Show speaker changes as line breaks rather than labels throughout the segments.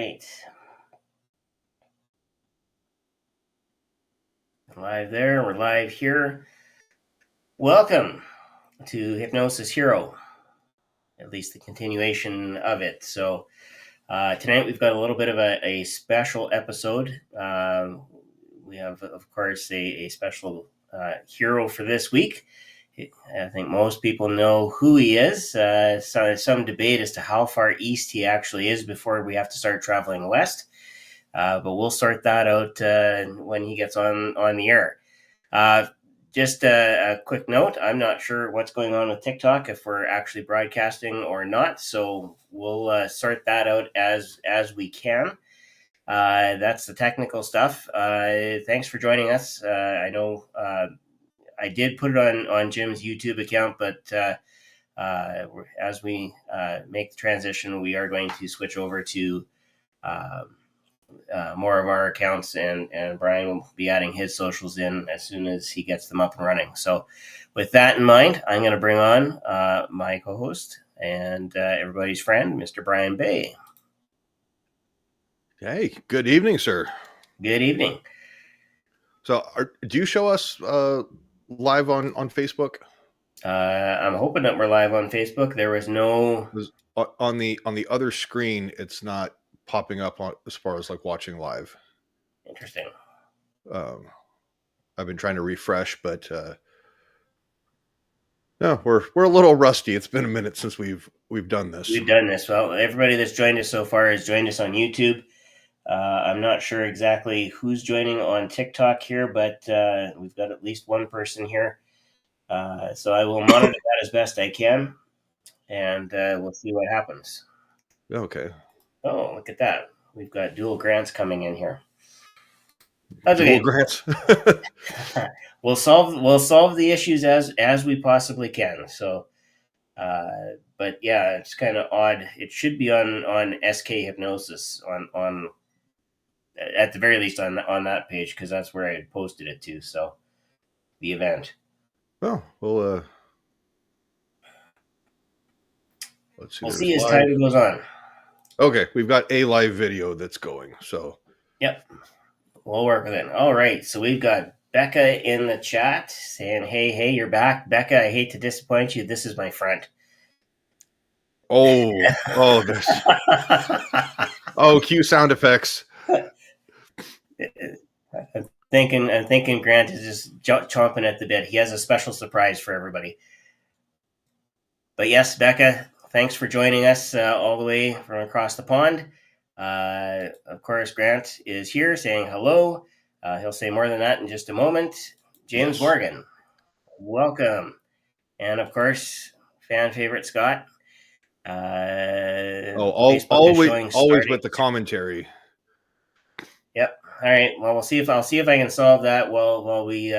right. Live there. We're live here. Welcome to Hypnosis Hero, at least the continuation of it. So tonight we've got a little bit of a special episode. We have, of course, a special hero for this week. I think most people know who he is. So there's some debate as to how far east he actually is before we have to start traveling west. But we'll sort that out when he gets on the air. Just a quick note, I'm not sure what's going on with TikTok, if we're actually broadcasting or not, so we'll sort that out as we can. That's the technical stuff. Thanks for joining us. I know I did put it on Jim's YouTube account, but as we make the transition, we are going to switch over to more of our accounts, and Brian will be adding his socials in as soon as he gets them up and running. So with that in mind, I'm going to bring on my co-host and everybody's friend, Mr. Brian Bay.
Hey, good evening, sir.
Good evening.
So do you show us live on Facebook?
I'm hoping that we're live on Facebook. There was no...
On the other screen, it's not popping up on as far as like watching live.
Interesting.
I've been trying to refresh, but no, we're a little rusty. It's been a minute since we've done this.
We've done this. Well, everybody that's joined us so far has joined us on YouTube. I'm not sure exactly who's joining on TikTok here, but we've got at least one person here. So I will monitor that as best I can, and we'll see what happens.
Okay.
Oh, look at that. We've got dual grants coming in here.
That's dual grants.
We'll solve the issues as we possibly can. So, but yeah, it's kind of odd. It should be on SK Hypnosis on at the very least on that page, because that's where I posted it to. So, the event.
Oh, well, let's see.
We'll see as time goes on.
Okay, we've got a live video that's going. So,
yep, we'll work with it. All right, so we've got Becca in the chat saying, "Hey, you're back, Becca. I hate to disappoint you. This is my friend."
Oh, this. Oh, cue sound effects.
I'm thinking Grant is just chomping at the bit. He has a special surprise for everybody. But yes, Becca, thanks for joining us all the way from across the pond. Of course, Grant is here saying hello. He'll say more than that in just a moment. James Morgan, welcome. And of course, fan favorite Scott.
Always with the commentary.
Yep. All right. Well, I'll see if I can solve that while we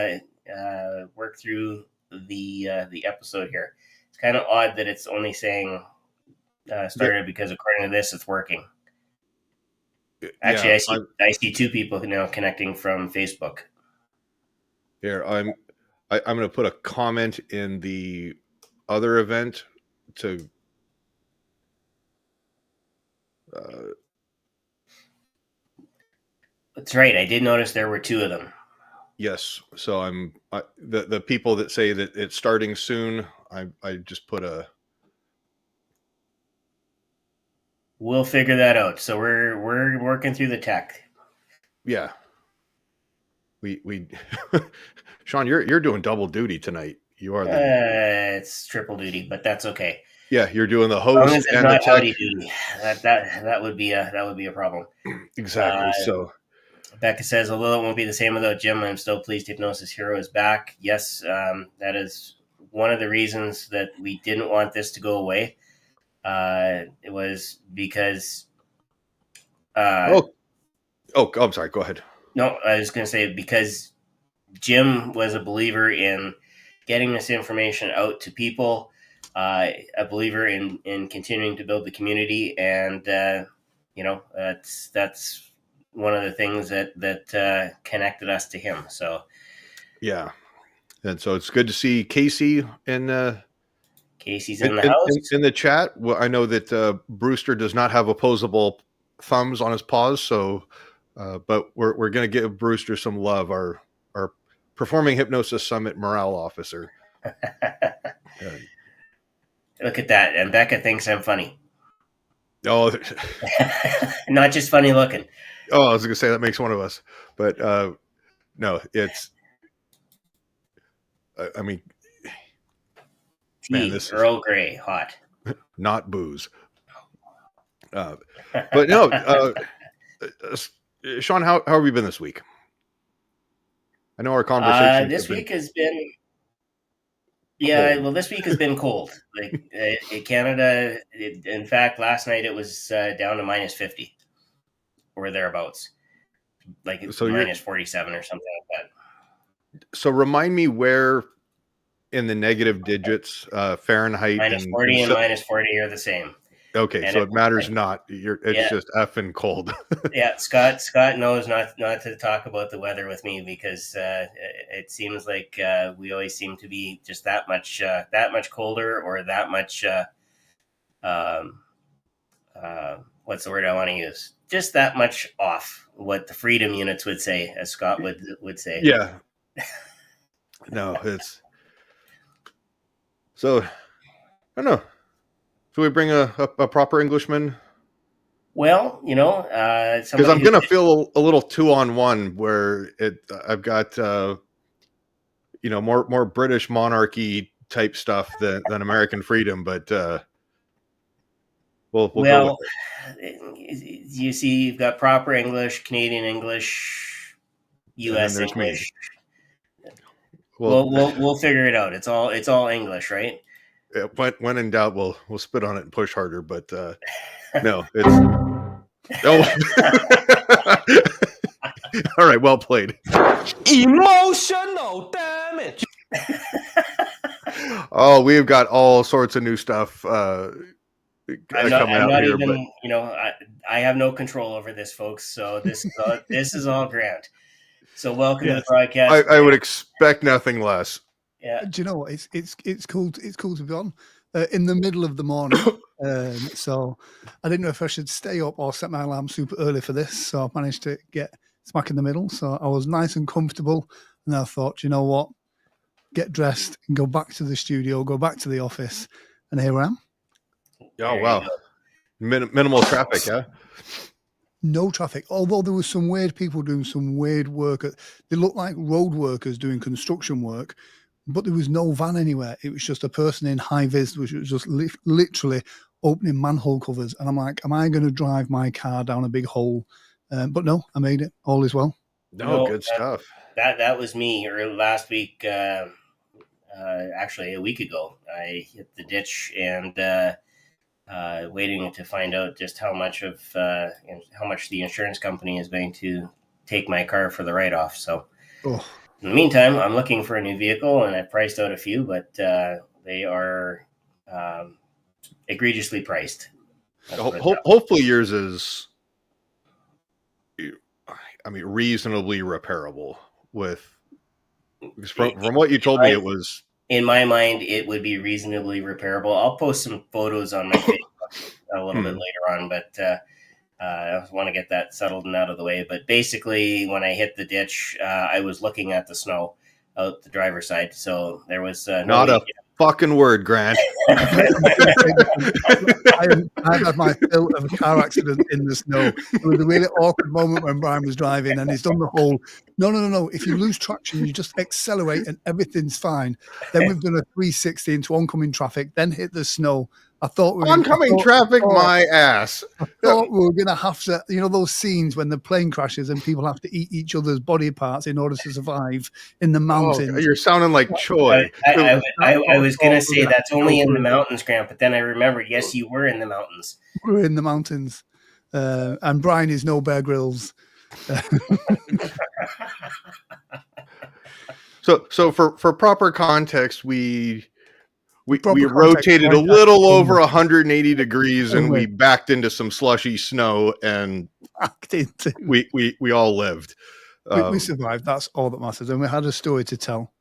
work through the episode here. It's kind of odd that it's only saying started, because according to this, it's working. Actually, yeah, I see two people now connecting from Facebook.
Here, I'm going to put a comment in the other event to.
That's right. I did notice there were two of them.
Yes. So the people that say that it's starting soon. I just put a.
We'll figure that out. So we're working through the tech.
Yeah. We Shawn, you're doing double duty tonight. You are.
It's triple duty, but that's okay.
Yeah, you're doing the host and the tech.
Duty. That would be a problem.
Exactly. So
Becca says, although it won't be the same without Jim, I'm still pleased Hypnosis Hero is back. Yes, that is one of the reasons that we didn't want this to go away. It was because.
I'm sorry. Go ahead.
No, I was going to say because Jim was a believer in getting this information out to people, a believer in continuing to build the community, and that's one of the things that connected us to him. So,
yeah, and so it's good to see Casey and.
Casey's in the house.
In the chat, well, I know that Brewster does not have opposable thumbs on his paws. So, but we're going to give Brewster some love. Our Performing Hypnosis Summit morale officer.
Look at that. And Becca thinks I'm funny.
Oh,
not just funny looking.
Oh, I was going to say that makes one of us, but no, it's. I mean,
tea,
man, this
Earl Grey, hot,
not booze. But no, Shawn, how have you been this week? I know our conversation
this week has been. Yeah, well, this week has been cold. Like in Canada, in fact, last night it was down to minus 50 or thereabouts. Like it's minus 47 or something like that.
So remind me where in the negative digits, Fahrenheit.
Minus 40 and minus 40 are the same.
Okay, and so it matters not. It's just effing cold.
Yeah, Scott knows not to talk about the weather with me because it seems like we always seem to be just that much colder or that much what's the word I want to use? Just that much off what the freedom units would say, as Scott would say.
Yeah. No, it's so I don't know. Should we bring a proper Englishman?
Well,
because I'm going to feel a little 2-on-1 where I've got, more British monarchy type stuff than American freedom, but we'll go with
it. You see, you've got proper English, Canadian English, U.S. English. We'll figure it out. It's all English, right?
When in doubt, we'll spit on it and push harder. But no, it's all right. Well played.
Emotional damage.
Oh, we've got all sorts of new stuff
I'm
coming out
not
here.
Even, I have no control over this, folks. So this is all Grant. So welcome to the broadcast.
I would expect nothing less.
Yeah.
Do you know what? It's cool. It's cool to be on in the middle of the morning. So I didn't know if I should stay up or set my alarm super early for this. So I managed to get smack in the middle. So I was nice and comfortable. And I thought, you know what? Get dressed and go back to the studio, go back to the office. And here I am.
Oh, wow. Minimal traffic, yeah?
No traffic, although there was some weird people doing some weird work. They looked like road workers doing construction work, but there was no van anywhere. It was just a person in high vis, which was just literally opening manhole covers. And I'm like, am I going to drive my car down a big hole? But no, I made it. All is well.
No, good stuff.
That was me last week. Actually, a week ago, I hit the ditch and waiting to find out just how much the insurance company is going to take my car for the write-off. So in the meantime, I'm looking for a new vehicle, and I priced out a few, but they are egregiously priced.
Hopefully yours is, reasonably repairable from what you told me, it was.
In my mind, it would be reasonably repairable. I'll post some photos on my Facebook a little bit later on, but I want to get that settled and out of the way. But basically, when I hit the ditch, I was looking at the snow out the driver's side, so there was
not a fucking word, Grant.
I've had my fill of a car accident in the snow. It was a really awkward moment when Brian was driving and he's done the whole, no. If you lose traction, you just accelerate and everything's fine. Then we've done a 360 into oncoming traffic, then hit the snow. I thought
my ass.
I thought we were going to have to, those scenes when the plane crashes and people have to eat each other's body parts in order to survive in the mountains.
Oh, you're sounding like Choi.
I was going to say that's only in the mountains, Grant, but then I remembered, yes, you were in the mountains.
We were in the mountains. And Brian is no Bear Grylls.
So for proper context, we rotated a little over 180 degrees and we backed into some slushy snow and we all lived.
We survived. That's all that matters. And we had a story to tell.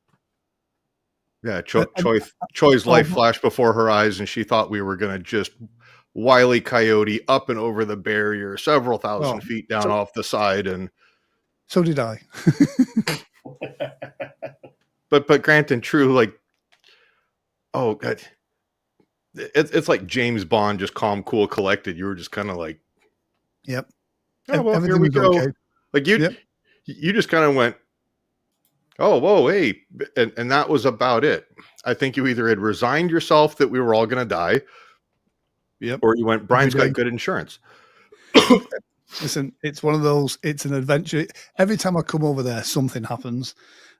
Yeah. Choi's life flashed before her eyes and she thought we were going to just Wile E. Coyote up and over the barrier, several thousand feet down off the side, and
so did I.
but Grant and True, like, oh God, it's like James Bond, just calm, cool, collected. You were just kind of like,
yep.
Oh well, here we go. Okay. Like you just kind of went, oh whoa, hey, and that was about it. I think you either had resigned yourself that we were all going to die.
Yep.
Or you went, Brian's got good insurance.
Listen, it's one of those, it's an adventure. Every time I come over there, something happens.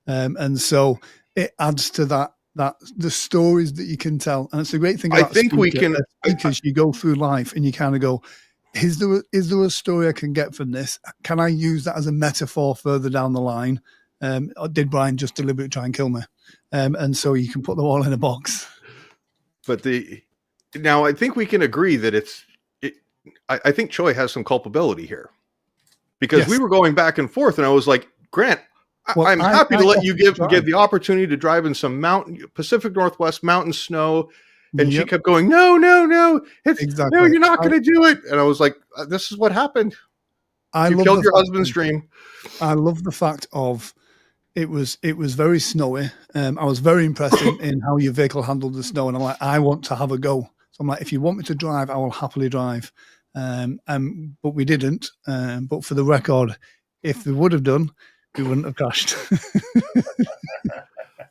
And so it adds to that the stories that you can tell. And it's a great thing about speakers, you go through life and you kind of go, is there a story I can get from this? Can I use that as a metaphor further down the line? Or did Brian just deliberately try and kill me? And so you can put them all in a box.
But now I think we can agree that I think Choi has some culpability here, because we were going back and forth, and I was like, Grant, I'm happy to let you give the opportunity to drive in some Pacific Northwest mountain snow. And she kept going, no, no, you're not going to do it. And I was like, this is what happened. You killed your husband's dream.
I love the fact of it was very snowy. I was very impressed in how your vehicle handled the snow. And I'm like, I want to have a go. So I'm like, if you want me to drive, I will happily drive. But we didn't. But for the record, if we would have done, we wouldn't have crashed.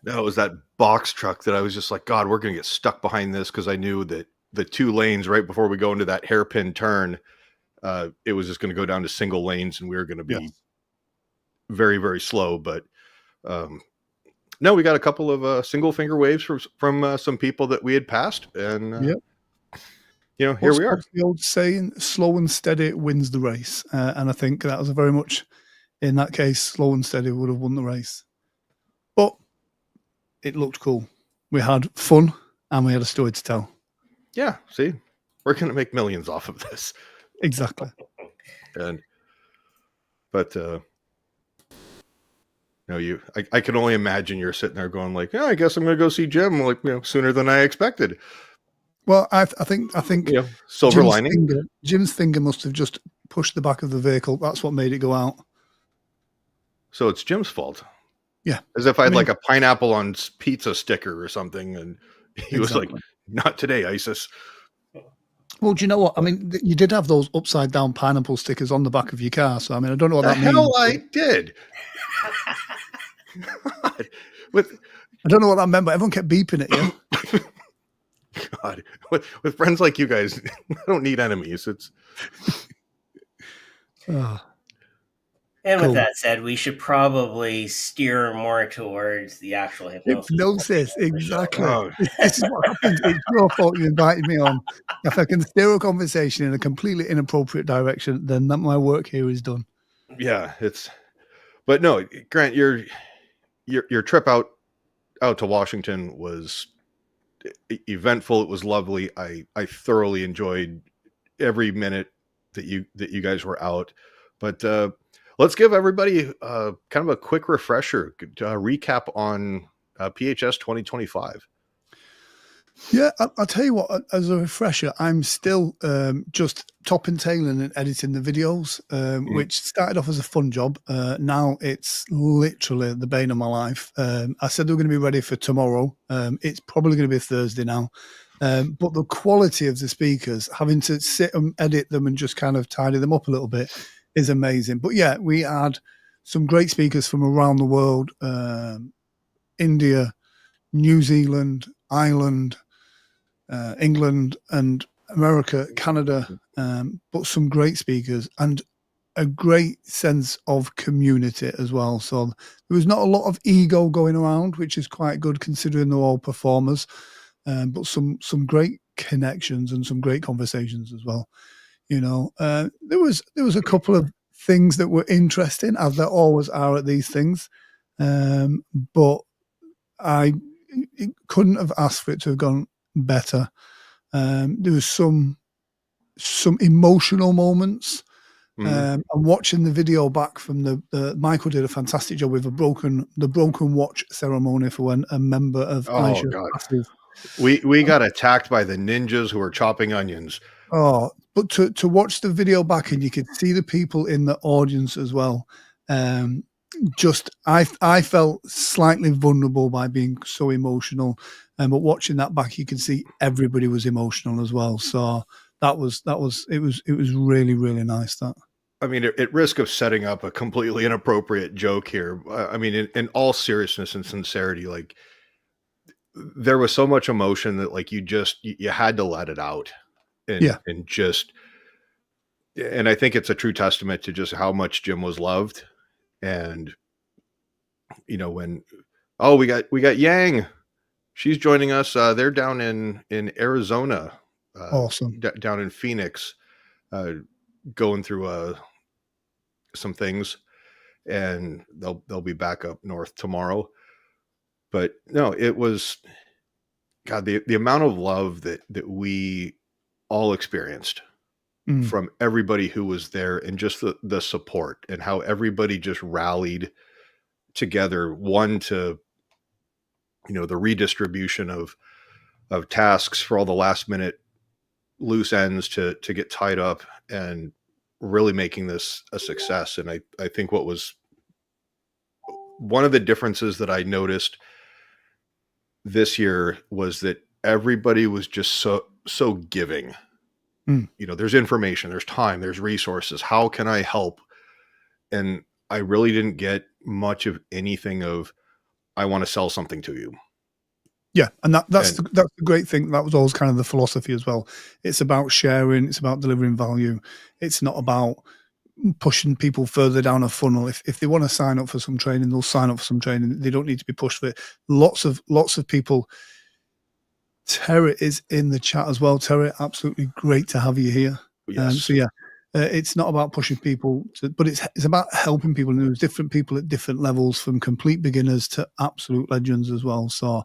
That was that box truck that I was just like, God, we're going to get stuck behind this, because I knew that the 2 lanes right before we go into that hairpin turn, it was just going to go down to single lanes, and we were going to be very, very slow. But no, we got a couple of single finger waves from some people that we had passed, and here we are.
The old saying, slow and steady wins the race. And I think that was very much, in that case, slow and steady would have won the race. But it looked cool. We had fun, and we had a story to tell.
Yeah, see, we're going to make millions off of this.
Exactly.
But I can only imagine you're sitting there going like, I guess I'm going to go see Jim, like, sooner than I expected.
Well, I think
silver lining.
Jim's finger must have just pushed the back of the vehicle. That's what made it go out.
So it's Jim's fault.
Yeah.
As if I had like a pineapple on pizza sticker or something, and he was like, not today, ISIS.
Well, do you know what? I mean, you did have those upside down pineapple stickers on the back of your car. So, I mean, I don't know what that means.
Hell I did.
I don't know what that meant, but everyone kept beeping at you.
God, with friends like you guys, I don't need enemies. It's.
And with that said, we should probably steer more towards the actual
hypnosis. Exactly. Oh. This is what happens. It's your fault you invited me on. If I can steer a conversation in a completely inappropriate direction, then my work here is done.
Yeah, but no, Grant, your trip out to Washington was eventful. It was lovely. I thoroughly enjoyed every minute that you guys were out. But let's give everybody kind of a quick refresher, recap on PHS 2025.
Yeah, I'll tell you what, as a refresher, I'm still just top and tailing and editing the videos, which started off as a fun job. Now it's literally the bane of my life. I said they were going to be ready for tomorrow. It's probably going to be Thursday now. But the quality of the speakers, having to sit and edit them and just kind of tidy them up a little bit, is amazing. But yeah, we had some great speakers from around the world, India, New Zealand, Ireland, England and America, Canada, but some great speakers and a great sense of community as well. So there was not a lot of ego going around, which is quite good considering they're all performers, but some great connections and some great conversations as well. There was a couple of things that were interesting, as there always are at these things, but I couldn't have asked for it to have gone better. There was some emotional moments. I'm watching the video back from the Michael did a fantastic job with the broken watch ceremony for when a member of
we got attacked by the ninjas who were chopping onions.
Oh, but to watch the video back and you could see the people in the audience as well. Just I felt slightly vulnerable by being so emotional, but watching that back, you can see everybody was emotional as well. So it was really, really nice. That.
I mean, at risk of setting up a completely inappropriate joke here, I mean, in all seriousness and sincerity, like there was so much emotion that like you had to let it out, and I think it's a true testament to just how much Jim was loved. And when we got Yang, she's joining us. They're down in Arizona,
awesome,
down in Phoenix, going through some things, and they'll be back up north tomorrow. But no, it was God, the amount of love that we all experienced from everybody who was there, and just the support and how everybody just rallied together, one to the redistribution of tasks for all the last minute loose ends to get tied up, and really making this a success. And I think what was one of the differences that I noticed this year was that everybody was just so giving. There's information, there's time, there's resources. How can I help? And I really didn't get much of anything of, I want to sell something to you.
Yeah, and that's the great thing. That was always kind of the philosophy as well. It's about sharing. It's about delivering value. It's not about pushing people further down a funnel. If they want to sign up for some training, they'll sign up for some training. They don't need to be pushed for it. Lots of people. Terry is in the chat as well. Terry, absolutely great to have you here.
Yes.
It's not about pushing people, but it's about helping people. And there's different people at different levels, from complete beginners to absolute legends as well. So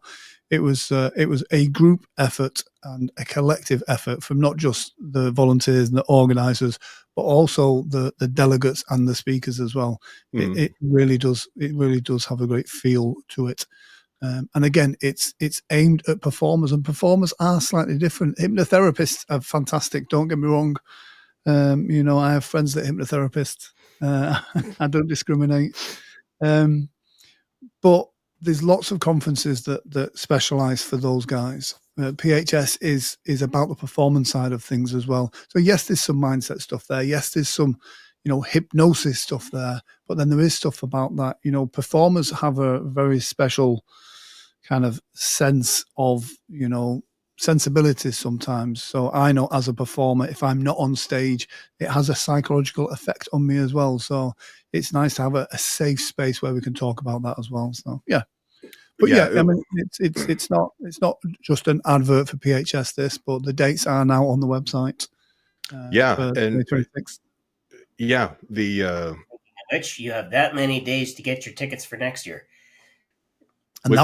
it was a group effort and a collective effort from not just the volunteers and the organizers, but also the delegates and the speakers as well. It really does have a great feel to it. And again, it's aimed at performers, and performers are slightly different. Hypnotherapists are fantastic. Don't get me wrong. I have friends that are hypnotherapists. I don't discriminate. But there's lots of conferences that specialize for those guys. PHS is about the performance side of things as well. So yes, there's some mindset stuff there. Yes, there's some, hypnosis stuff there. But then there is stuff about that. Performers have a very special kind of sense of, sensibilities sometimes. So I know as a performer, if I'm not on stage, it has a psychological effect on me as well. So it's nice to have a safe space where we can talk about that as well. So yeah. But I mean, it's not just an advert for PHS but the dates are now on the website.
And
2026.
Which
you have that many days to get your tickets for next year.
And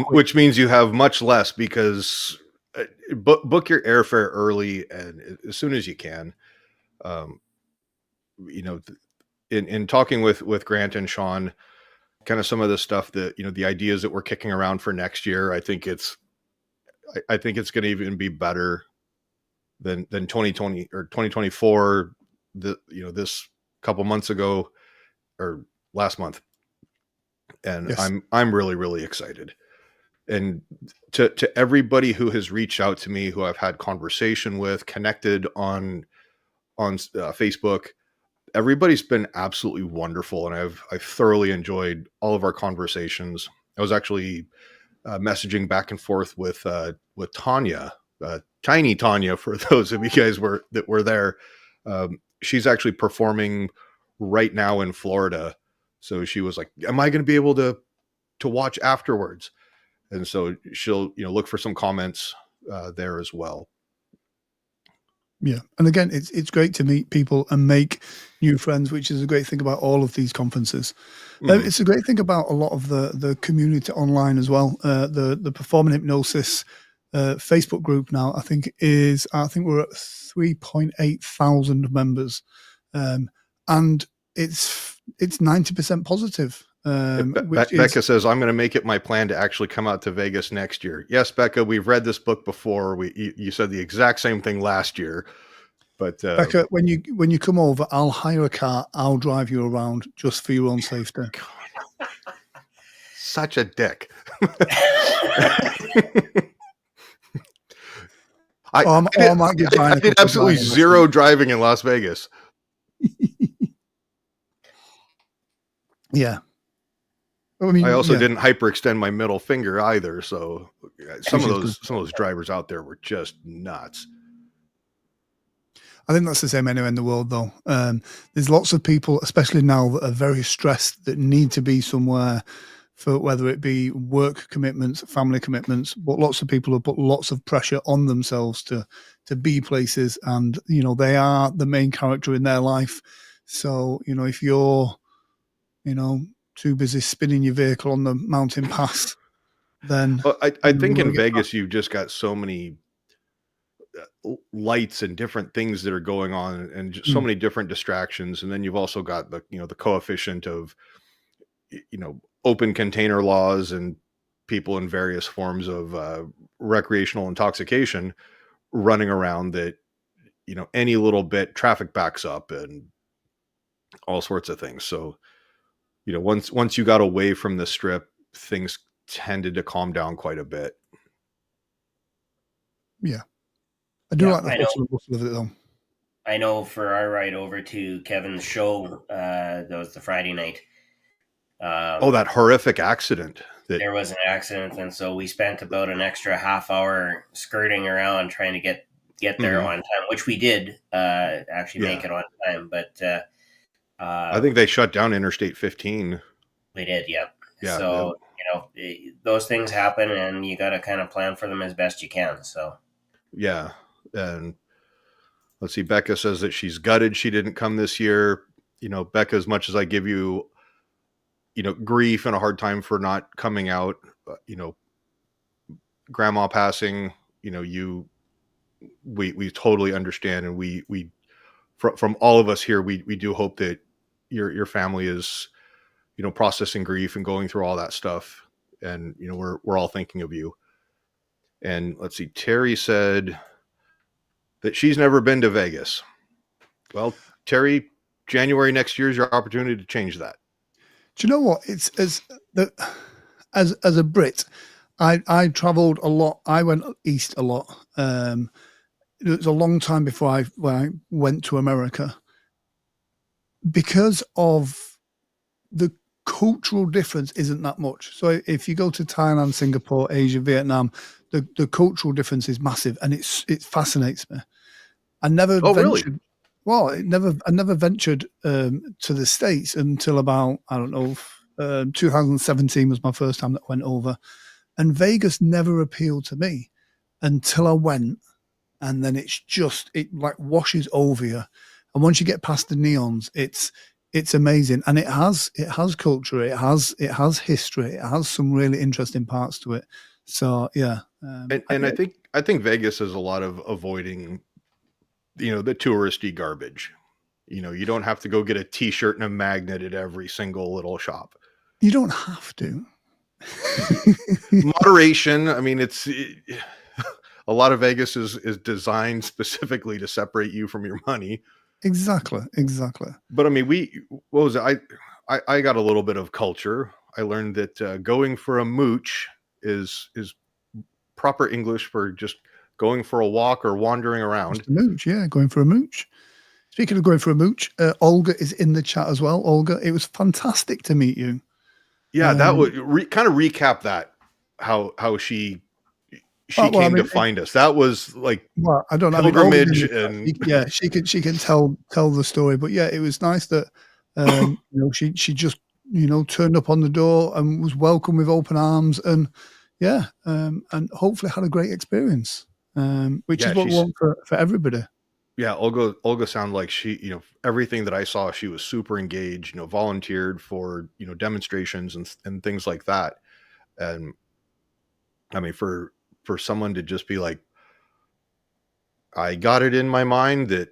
which means you have much less, because book your airfare early and as soon as you can. In talking with Grant and Sean, kind of some of the stuff that the ideas that we're kicking around for next year, I think it's going to even be better than 2020 or 2024. This couple months ago or last month. And yes. I'm really, really excited. And to everybody who has reached out to me, who I've had conversation with, connected on Facebook, everybody's been absolutely wonderful. And I've thoroughly enjoyed all of our conversations. I was actually messaging back and forth with Tanya, Tiny Tanya, for those of you guys that were there. She's actually performing right now in Florida. So she was like, am I going to be able to watch afterwards? And so she'll, look for some comments there as well.
Yeah. And again, it's great to meet people and make new friends, which is a great thing about all of these conferences. It's a great thing about a lot of the community online as well. The Performing Hypnosis Facebook group now, I think we're at 3.8 thousand members. And it's 90% positive.
Becca says, I'm going to make it my plan to actually come out to Vegas next year. Yes, Becca, we've read this book before. You said the exact same thing last year. But
Becca, when you come over, I'll hire a car. I'll drive you around just for your own safety.
God, such a dick. I did absolutely zero driving in Las Vegas.
Yeah. I mean,
I also didn't hyperextend my middle finger either. So some of
good.
those drivers out there were just nuts.
I think that's the same anywhere in the world, though. There's lots of people, especially now, that are very stressed, that need to be somewhere for whether it be work commitments, family commitments, but lots of people have put lots of pressure on themselves to be places, and they are the main character in their life. So if you're too busy spinning your vehicle on the mountain pass, then
I think in Vegas you've just got so many lights and different things that are going on, and just so many different distractions. And then you've also got the the coefficient of open container laws and people in various forms of recreational intoxication running around, that any little bit traffic backs up and all sorts of things. So once you got away from the strip, things tended to calm down quite a bit.
Yeah, I do like the hustle and bustle of it, though.
I know for our ride over to Kevin's show, that was the Friday night.
That horrific accident.
There was an accident, and so we spent about an extra half hour skirting around trying to get there on time, which we did actually make it on time. But
I think they shut down Interstate 15.
They did, yeah.
So
those things happen, and you got to kind of plan for them as best you can. So
yeah, and let's see. Becca says that she's gutted she didn't come this year. Becca, as much as I give you grief and a hard time for not coming out, grandma passing, we totally understand. And we from all of us here, we do hope that your family is, processing grief and going through all that stuff. And, we're all thinking of you. And let's see, Terry said that she's never been to Vegas. Well, Terry, January next year is your opportunity to change that.
Do you know what? It's as a Brit, I traveled a lot. I went east a lot. It was a long time before I went to America, because of the cultural difference isn't that much. So if you go to Thailand, Singapore, Asia, Vietnam, the cultural difference is massive, and it fascinates me. I never ventured. Really? Well, I never ventured to the States until about, I don't know, 2017 was my first time that I went over, and Vegas never appealed to me until I went, and then it like washes over you, and once you get past the neons, it's amazing, and it has culture, it has history, it has some really interesting parts to it. So yeah,
and I think Vegas is a lot of avoiding the touristy garbage. You don't have to go get a t-shirt and a magnet at every single little shop.
You don't have to.
Moderation. I mean, a lot of Vegas is designed specifically to separate you from your money.
Exactly.
But I mean, what was it? I got a little bit of culture. I learned that going for a mooch is proper English for just going for a walk or wandering around.
Just a mooch, yeah, going for a mooch. Speaking of going for a mooch, Olga is in the chat as well. Olga, it was fantastic to meet you.
Yeah, that would kind of recap that, how she came to find us. That was like,
well, I don't know,
pilgrimage, and
she can tell the story. But yeah, it was nice that she just turned up on the door and was welcomed with open arms, and and hopefully had a great experience. Which is what we want for everybody.
Yeah, Olga sounded like she, everything that I saw, she was super engaged, volunteered for, demonstrations and things like that. And I mean, for someone to just be like, I got it in my mind that,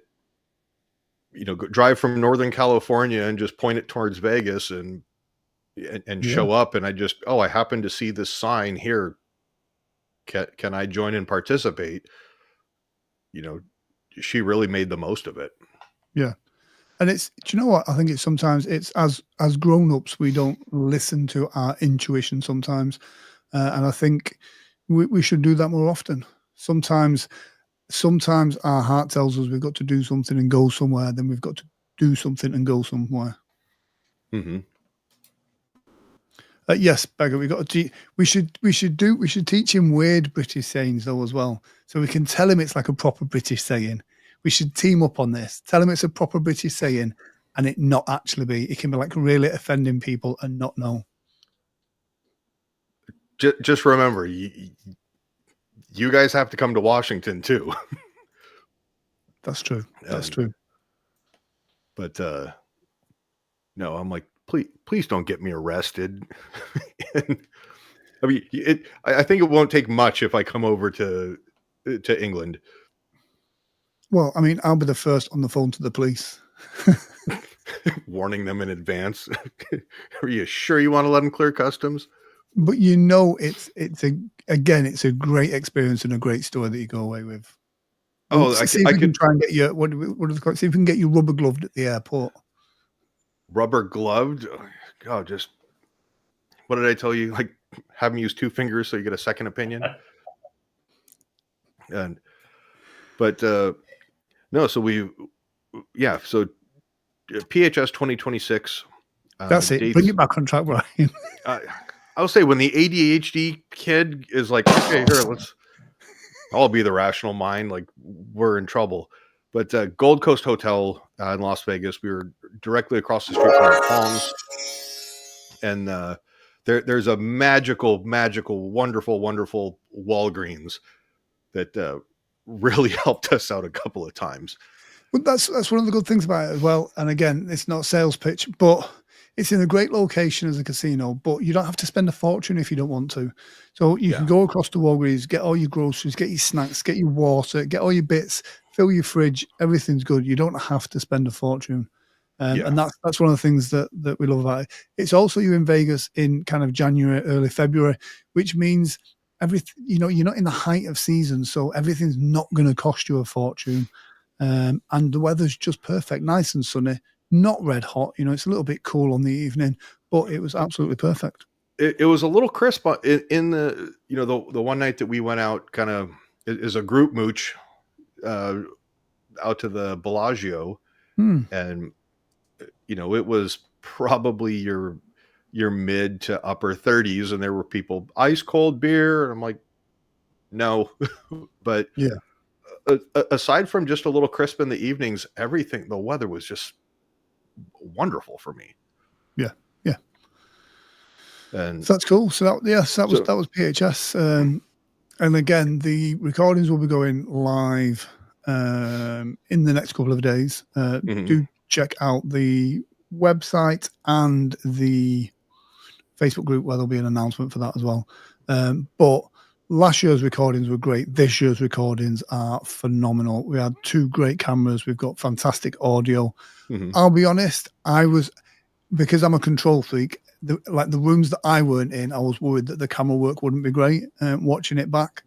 drive from Northern California and just point it towards Vegas and show up. And I happen to see this sign here. Can I join and participate? she really made the most of it.
Yeah. And do you know what? I think sometimes it's as grown-ups, we don't listen to our intuition sometimes. And I think we should do that more often. Sometimes our heart tells us we've got to do something and go somewhere. Then we've got to do something and go somewhere.
Mm-hmm.
Yes, Beggar, we should teach him weird British sayings though as well. So we can tell him it's like a proper British saying. We should team up on this. Tell him it's a proper British saying and it not actually be. It can be like really offending people and not know.
Just remember, you guys have to come to Washington too.
That's true. That's true.
But no, I'm like, please don't get me arrested. And, I mean, I think it won't take much if I come over to England.
Well, I mean, I'll be the first on the phone to the police.
Warning them in advance. Are you sure you want to let them clear customs?
But it's a great experience and a great story that you go away with.
Oh,
see if we can try and get you. What do they call it? See if we can get you rubber gloved at the airport.
Rubber gloved? Oh, just what did I tell you? Like, have them use 2 fingers so you get a second opinion. But no. So So PHS 2026.
That's it. Bring it back on track, Brian.
I'll say when the ADHD kid is like, okay, here, I'll be the rational mind. Like, we're in trouble. But Gold Coast Hotel in Las Vegas, we were directly across the street from the Palms. And there's a magical, wonderful Walgreens that really helped us out a couple of times.
Well, that's one of the good things about it as well. And again, it's not a sales pitch, but it's in a great location as a casino, but you don't have to spend a fortune if you don't want to. So you can go across to Walgreens, get all your groceries, get your snacks, get your water, get all your bits, fill your fridge. Everything's good. You don't have to spend a fortune. And that's one of the things that we love about it. It's also you in Vegas in kind of January, early February, which means everything, you're not in the height of season. So everything's not going to cost you a fortune. And the weather's just perfect, nice and sunny. Not red hot, it's a little bit cool on the evening, but it was absolutely perfect.
It was a little crisp in the the one night that we went out, kind of as a group mooch out to the Bellagio, and it was probably your mid to upper 30s, and there were people ice cold beer, and I'm like, no, but aside from just a little crisp in the evenings, the weather was just wonderful for me.
Yeah.
And
so that's cool. So that was PHS. And again, the recordings will be going live in the next couple of days. Do check out the website and the Facebook group where there'll be an announcement for that as well. But last year's recordings were great. This year's recordings are phenomenal. We had 2 great cameras. We've got fantastic audio. I'll be honest, because I'm a control freak, the rooms that I weren't in, I was worried that the camera work wouldn't be great. Watching it back,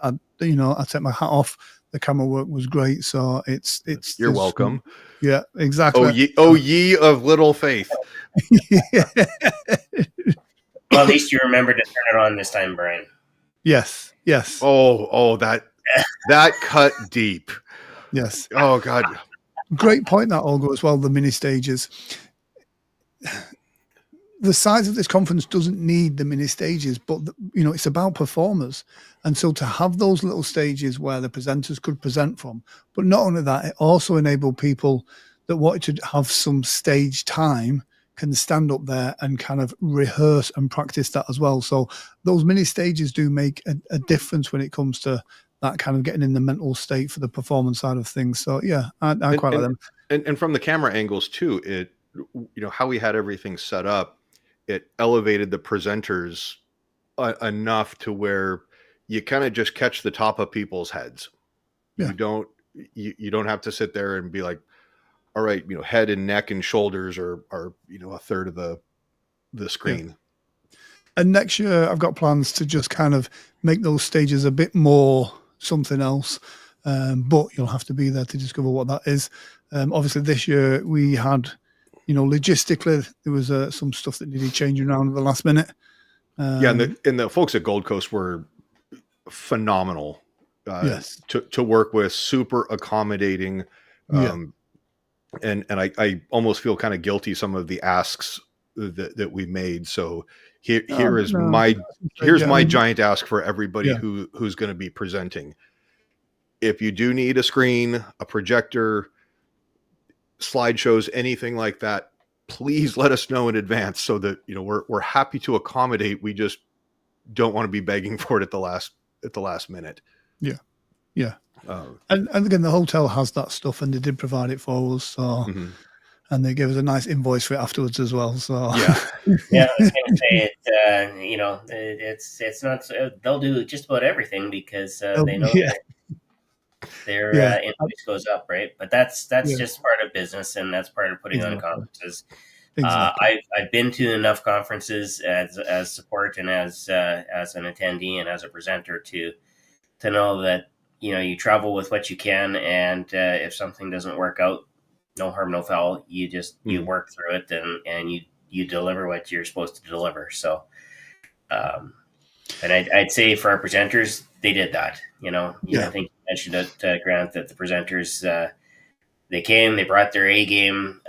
I take my hat off. The camera work was great. So it's
you're welcome.
Yeah, exactly.
Oh ye of little faith.
Well, at least you remembered to turn it on this time, Brian.
Yes.
Oh, that cut deep.
Yes.
Oh God.
Great point, that Olga, as well. The mini stages. The size of this conference doesn't need the mini stages, but it's about performers, and so to have those little stages where the presenters could present from, but not only that, it also enabled people that wanted to have some stage time can stand up there and kind of rehearse and practice that as well. So those mini stages do make a difference when it comes to that kind of getting in the mental state for the performance side of things. So yeah, I quite like them.
And from the camera angles too, it, how we had everything set up, it elevated the presenters enough to where you kind of just catch the top of people's heads. Yeah. You don't have to sit there and be like, all right, head and neck and shoulders are a third of the screen.
Yeah. And next year I've got plans to just kind of make those stages a bit more something else. but you'll have to be there to discover what that is. Obviously, this year we had, logistically, there was some stuff that needed changing around at the last minute.
And the folks at Gold Coast were phenomenal
yes.
to work with, super accommodating. And I almost feel kind of guilty some of the asks that we made. So here's my giant ask for everybody who's going to be presenting. If you do need a screen, a projector, slideshows, anything like that, please let us know in advance so that we're happy to accommodate. We just don't want to be begging for it at the last minute.
Yeah. And again, the hotel has that stuff, and they did provide it for us. So, and they gave us a nice invoice for it afterwards as well. So
yeah, I was going to say it. It's not. They'll do just about everything because they know their invoice goes up, right? But that's just part of business, and that's part of putting on conferences. Exactly. I've been to enough conferences as support and as an attendee and as a presenter to know that you travel with what you can, and if something doesn't work out, no harm, no foul. You just you work through it and you deliver what you're supposed to deliver. So, and I'd say for our presenters, they did that. I think you mentioned it, Grant, that the presenters they came, they brought their A game.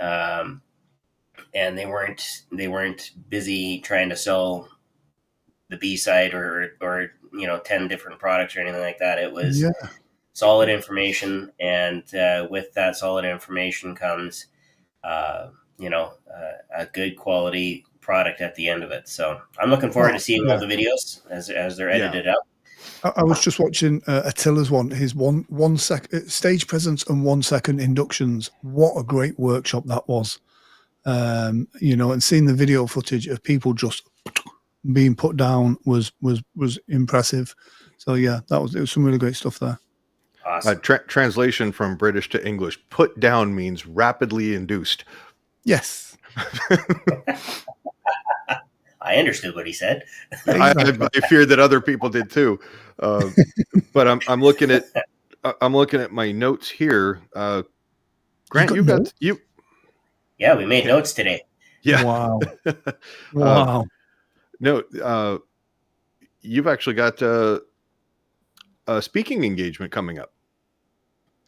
And they weren't busy trying to sell the B side or 10 different products or anything like that. It was solid information, and with that solid information comes a good quality product at the end of it. So I'm looking forward to seeing all the videos as they're edited out.
I was just watching Attila's his one stage presence and 1 second inductions. What a great workshop that was. And seeing the video footage of people just being put down was impressive. So it was some really great stuff there.
Awesome.
Translation from British to English: put down means rapidly induced.
Yes.
I understood what he said.
I feared that other people did too. But I'm looking at my notes here. Grant, you.
Yeah, we made notes today.
Yeah.
Wow. Wow.
No, you've actually got a speaking engagement coming up.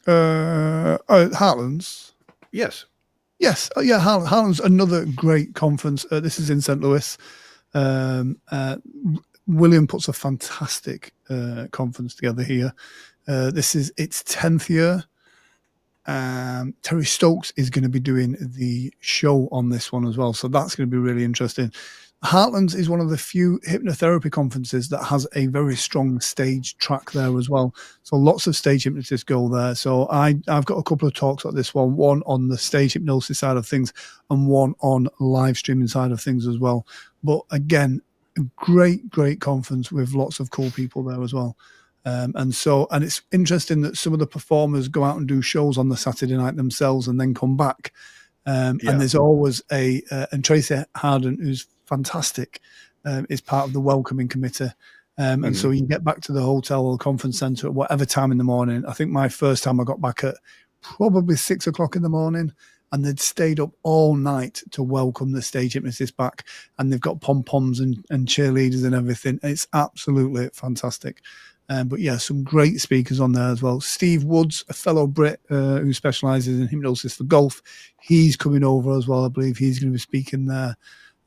Heartlands.
Yes.
Yes. Oh, yeah. Heartlands, another great conference. This is in St. Louis. William puts a fantastic conference together here. This is its 10th year. Terry Stokes is going to be doing the show on this one as well, so that's going to be really interesting. Heartlands is one of the few hypnotherapy conferences that has a very strong stage track there as well, so lots of stage hypnotists go there. So I've got a couple of talks at this one on the stage hypnosis side of things and one on live streaming side of things as well. But again, a great conference with lots of cool people there as well. And it's interesting that some of the performers go out and do shows on the Saturday night themselves and then come back. And there's always and Tracy Harden, who's fantastic, is part of the welcoming committee. And so you get back to the hotel or the conference center at whatever time in the morning. I think my first time I got back at probably 6 o'clock in the morning, and they'd stayed up all night to welcome the stage hypnotist back. And they've got pom-poms and cheerleaders and everything. It's absolutely fantastic. But some great speakers on there as well. Steve Woods, a fellow Brit who specialises in hypnosis for golf, he's coming over as well. I believe he's going to be speaking there.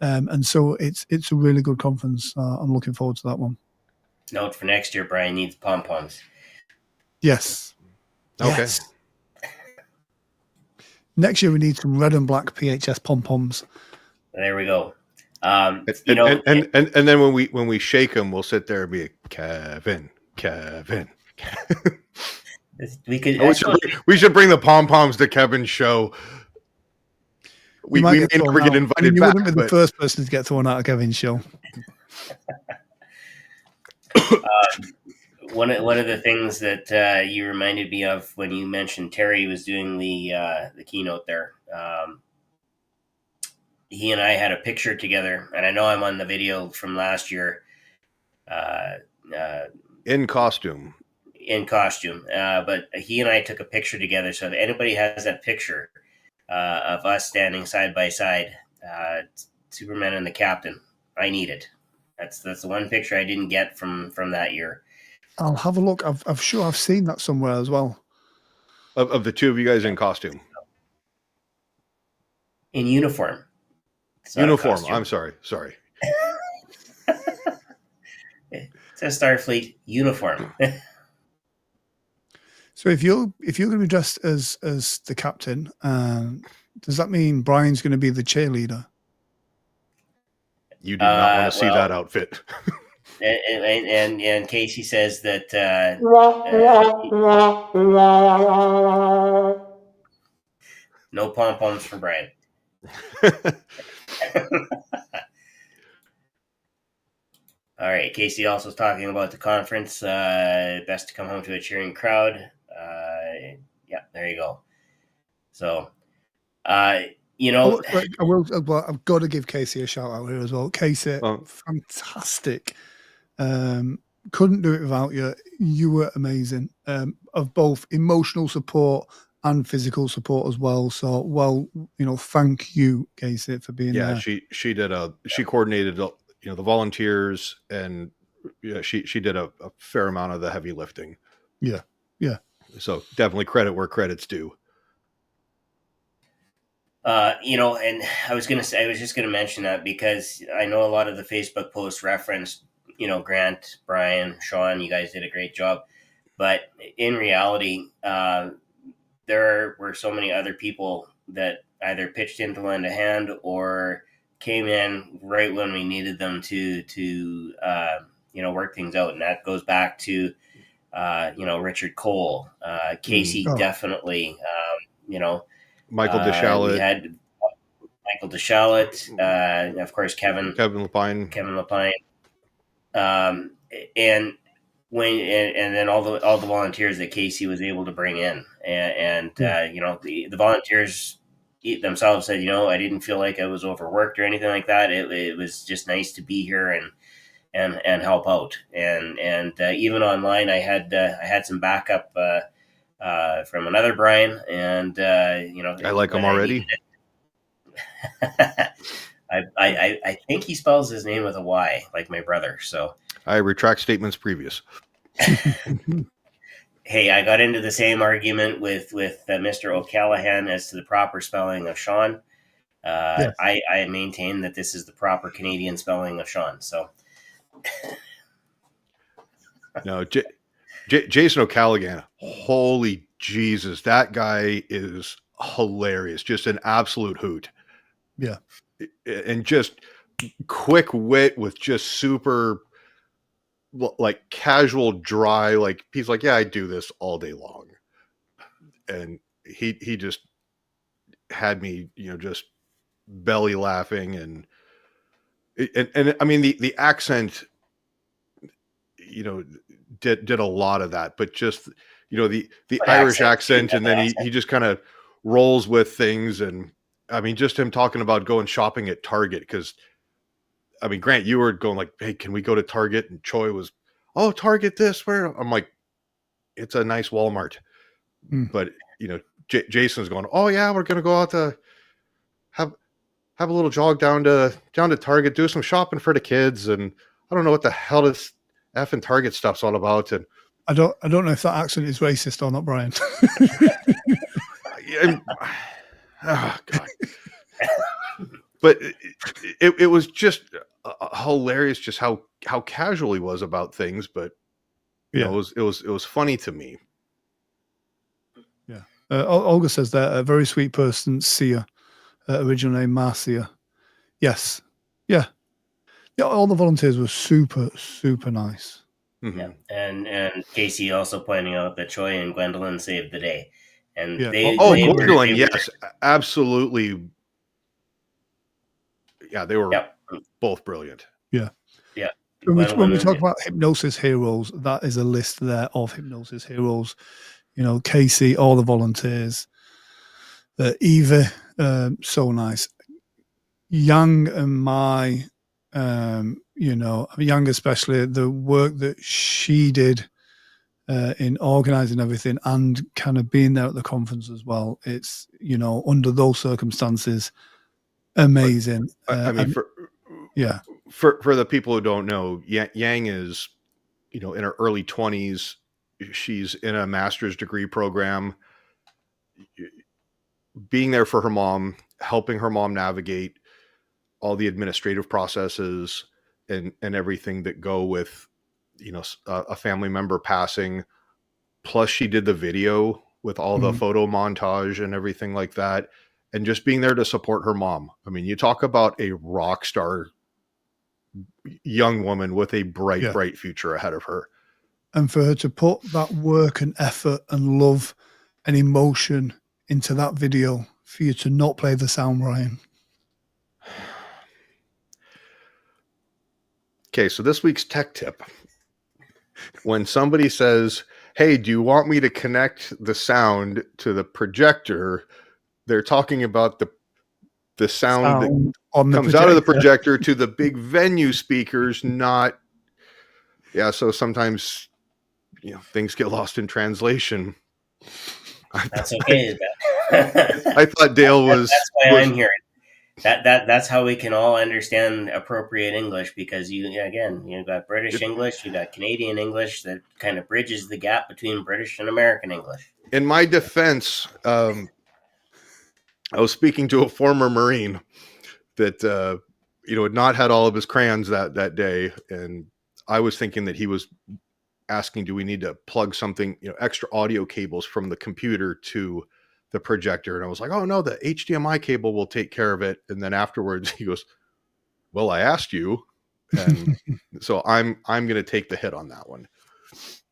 And so it's a really good conference. I'm looking forward to that one.
Note for next year, Brian needs pom-poms.
Yes.
Okay.
Yes. Next year we need some red and black PHS pom-poms.
There we go.
And then when we shake them, we'll sit there and be Kevin. We should bring the pom poms to Kevin's show. We may never get invited
you
back.
You wouldn't be the first person to get thrown out of Kevin's show.
One of the things that you reminded me of when you mentioned Terry was doing the keynote there. He and I had a picture together, and I know I'm on the video from last year.
In costume.
in costume. But he and I took a picture together. So if anybody has that picture of us standing side by side, Superman and the Captain, I need it. That's the one picture I didn't get from that year.
I'll have a look. I'm sure I've seen that somewhere as well.
Of the two of you guys in costume.
In uniform.
Uniform. I'm sorry.
It says Starfleet uniform.
So if you're going to be dressed as the captain, does that mean Brian's going to be the cheerleader?
You do not want to see that outfit.
and Casey says that no pom-poms for Brian. All right. Casey also is talking about the conference. Best to come home to a cheering crowd. Yeah, there you go. So, you know,
I've got to give Casey a shout out here as well. Casey, fantastic. Couldn't do it without you. You were amazing. Of both emotional support and physical support as well. So, thank you, Casey, for being there.
Yeah, she coordinated, the volunteers, and she did a fair amount of the heavy lifting.
Yeah.
So definitely credit where credit's due.
And I was just gonna mention that because I know a lot of the Facebook posts referenced, Grant, Brian, Shawn, you guys did a great job. But in reality, there were so many other people that either pitched in to lend a hand or came in right when we needed them to work things out. And that goes back to, Richard Cole, Casey, definitely,
Michael DeShalit.
We had Michael DeShalit, of course, Kevin Lapine. And then all the volunteers that Casey was able to bring in, and the volunteers themselves said, I didn't feel like I was overworked or anything like that. It was just nice to be here and help out. And even online, I had some backup from another Brian, and
I like him already.
I think he spells his name with a Y, like my brother. So
I retract statements previous.
Hey, I got into the same argument with Mr. O'Callahan as to the proper spelling of Shawn. Yes. I maintain that this is the proper Canadian spelling of Shawn. So,
no, Jason O'Callaghan. Holy Jesus, that guy is hilarious. Just an absolute hoot.
Yeah,
and just quick wit with just super, like, casual, dry. Like, he's like, yeah, I do this all day long, and he just had me, just belly laughing, and I mean the accent, did a lot of that, but just the Irish accent, and then he just kind of rolls with things, and I mean just him talking about going shopping at Target, because I mean, Grant, you were going like, hey, can we go to Target? And Choi was, oh, Target this, where? I'm like, it's a nice Walmart. But, Jason's going, oh, yeah, we're going to go out to have a little jog down to Target, do some shopping for the kids. And I don't know what the hell this effing Target stuff's all about. And
I don't know if that accent is racist or not, Brian.
Oh, God. But it was just hilarious, just how casual he was about things. But it was funny to me.
Yeah, Olga says that a very sweet person, Sia, original name Marcia. Yes, yeah. All the volunteers were super nice.
Mm-hmm. Yeah, and Casey also pointing out that Choi and Gwendolyn saved the day, and
Gwendolyn, yes, absolutely. Yeah, they were both brilliant.
Yeah.
Yeah.
When we talk about Hypnosis Heroes, that is a list there of Hypnosis Heroes. Casey, all the volunteers. Eva, so nice. Yang and Mai, Yang especially, the work that she did in organizing everything and kind of being there at the conference as well. It's, under those circumstances, amazing.
I mean, for the people who don't know, Yang is, in her early 20s. She's in a master's degree program, being there for her mom, helping her mom navigate all the administrative processes and everything that go with, a family member passing. Plus she did the video with all the photo montage and everything like that. And just being there to support her mom. I mean, you talk about a rock star young woman with a bright future ahead of her.
And for her to put that work and effort and love and emotion into that video, for you to not play the sound, Ryan.
Okay, so this week's tech tip. When somebody says, hey, do you want me to connect the sound to the projector? They're talking about the sound that comes out of the projector to the big venue speakers, not... Yeah, so sometimes, things get lost in translation.
That's okay.
I thought Dale was...
That's why I'm here. That's how we can all understand appropriate English, because you've got British English, you got Canadian English that kind of bridges the gap between British and American English.
In my defense, I was speaking to a former Marine that had not had all of his crayons that day, and I was thinking that he was asking, do we need to plug something, extra audio cables from the computer to the projector? And I was like, oh no, the HDMI cable will take care of it. And then afterwards he goes, well, I asked you. And so I'm going to take the hit on that one.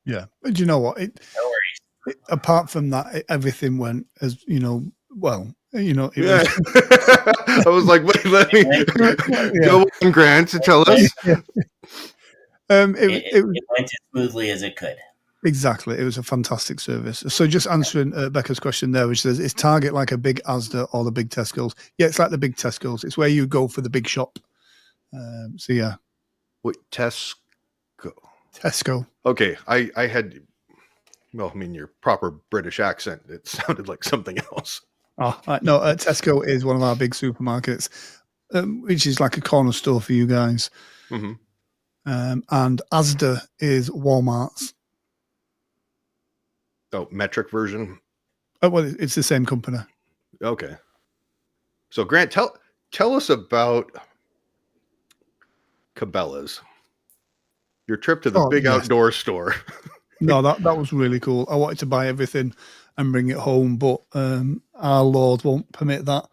Yeah. But you know what?
No worries.
Apart from that, everything went as, well,
I was like, wait, let me go on, Grant, to tell us.
It went as smoothly as it could.
Exactly. It was a fantastic service. So just answering Becca's question there, which says, is Target like a big Asda or the big Tesco's? Yeah, it's like the big Tesco's. It's where you go for the big shop. So yeah.
Wait, Tesco. Okay. I had, well, I mean, your proper British accent, it sounded like something else.
Oh, no, Tesco is one of our big supermarkets, which is like a corner store for you guys.
Mm-hmm.
And Asda is Walmart's.
Oh, metric version?
Oh, well, it's the same company.
Okay. So, Grant, tell us about Cabela's. Your trip to the big outdoor store.
No, that was really cool. I wanted to buy everything and bring it home, but our Lord won't permit that.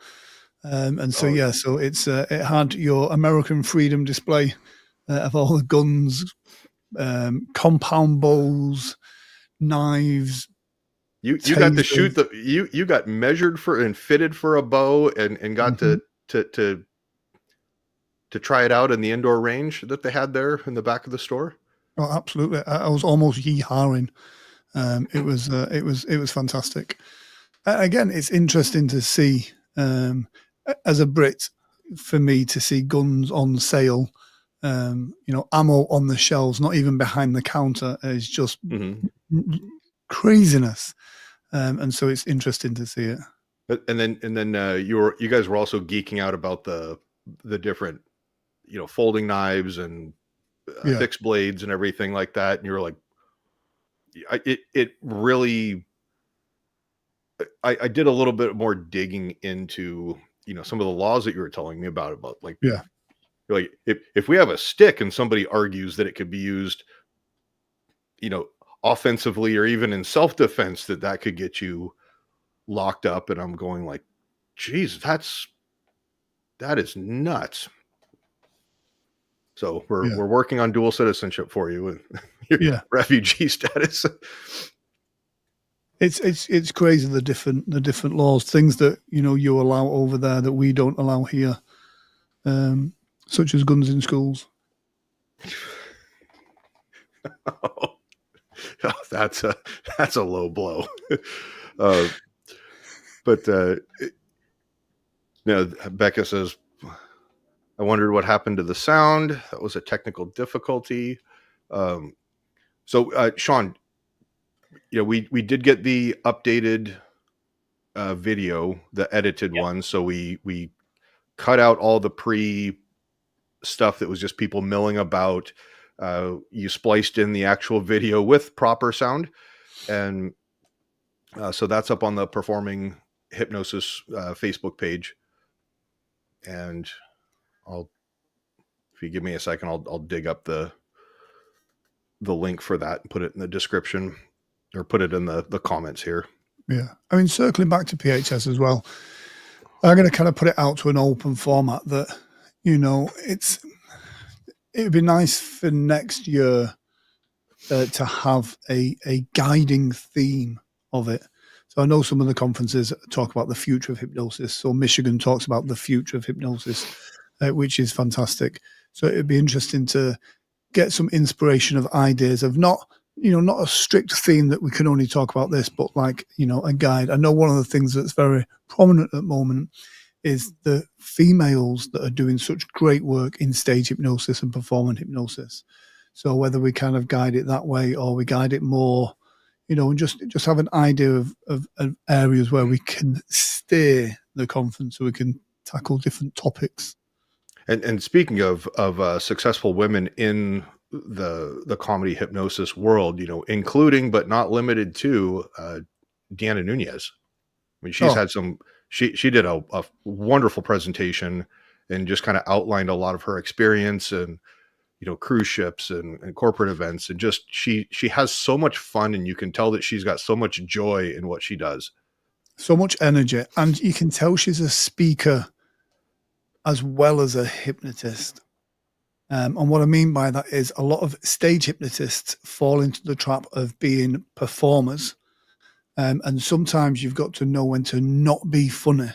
And so, so it's it had your American freedom display of all the guns, compound bows, knives.
You got to shoot you got measured for and fitted for a bow and got to try it out in the indoor range that they had there in the back of the store.
Oh, absolutely! I was almost yee-hawing. It was fantastic. Again, it's interesting to see as a Brit, for me, to see guns on sale. Ammo on the shelves, not even behind the counter, is just craziness. And so it's interesting to see it.
And then you guys were also geeking out about the different, folding knives and fixed blades and everything like that. And you were like, it really, I did a little bit more digging into, some of the laws that you were telling me about like, like if we have a stick and somebody argues that it could be used, offensively or even in self-defense, that could get you locked up. And I'm going like, geez, that is nuts. So we're working on dual citizenship for you with your refugee status.
It's crazy, the different laws, things that you allow over there that we don't allow here, such as guns in schools.
Oh, that's a low blow. But Becca says, I wondered what happened to the sound. That was a technical difficulty. So Shawn, we did get the updated video, the edited one. So we cut out all the pre stuff that was just people milling about. You spliced in the actual video with proper sound, and so that's up on the Performing Hypnosis Facebook page. And if you give me a second, I'll dig up the link for that and put it in the description, or put it in the comments here.
Yeah. I mean, circling back to PHS as well, I'm going to kind of put it out to an open format that, it'd be nice for next year to have a guiding theme of it. So I know some of the conferences talk about the future of hypnosis. So Michigan talks about the future of hypnosis, which is fantastic. So it'd be interesting to get some inspiration of ideas of not a strict theme that we can only talk about this, but like, a guide. I know one of the things that's very prominent at the moment is the females that are doing such great work in stage hypnosis and performance hypnosis. So whether we kind of guide it that way or we guide it more, and just have an idea of areas where we can steer the conference so we can tackle different topics.
And speaking of successful women in the comedy hypnosis world, including but not limited to Deanna Nunez. I mean, she's had some. She did a wonderful presentation and just kind of outlined a lot of her experience and cruise ships and corporate events, and just she has so much fun, and you can tell that she's got so much joy in what she does.
So much energy, and you can tell she's a speaker as well as a hypnotist. And what I mean by that is a lot of stage hypnotists fall into the trap of being performers. And sometimes you've got to know when to not be funny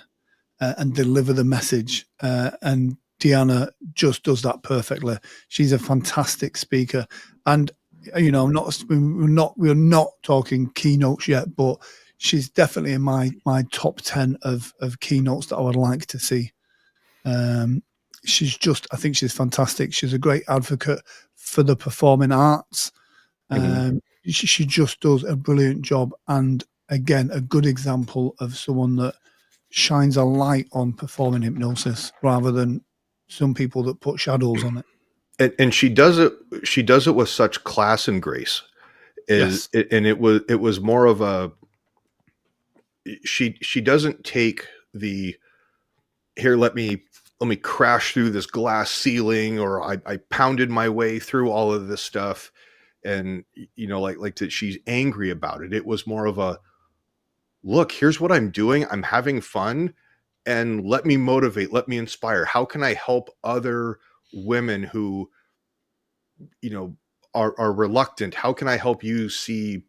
and deliver the message. And Deanna just does that perfectly. She's a fantastic speaker. And, we're not talking keynotes yet, but she's definitely in my top 10 of keynotes that I would like to see. I think she's fantastic. She's a great advocate for the performing arts. She just does a brilliant job. And again, a good example of someone that shines a light on performing hypnosis rather than some people that put shadows on it.
And she does it with such class and grace.
Yes.
And it was more of a, she doesn't take the, here, let me crash through this glass ceiling, or I pounded my way through all of this stuff. And, like that she's angry about it. It was more of a, look, here's what I'm doing. I'm having fun, and let me motivate, let me inspire. How can I help other women who, are reluctant? How can I help you see,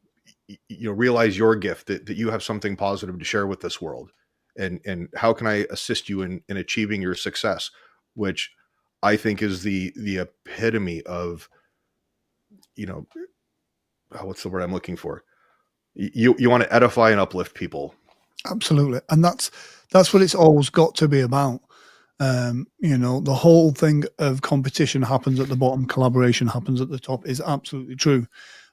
realize your gift, that you have something positive to share with this world? And how can I assist you in achieving your success, which I think is the epitome of, what's the word I'm looking for? You want to edify and uplift people.
Absolutely. And that's what it's always got to be about. The whole thing of competition happens at the bottom, collaboration happens at the top is absolutely true.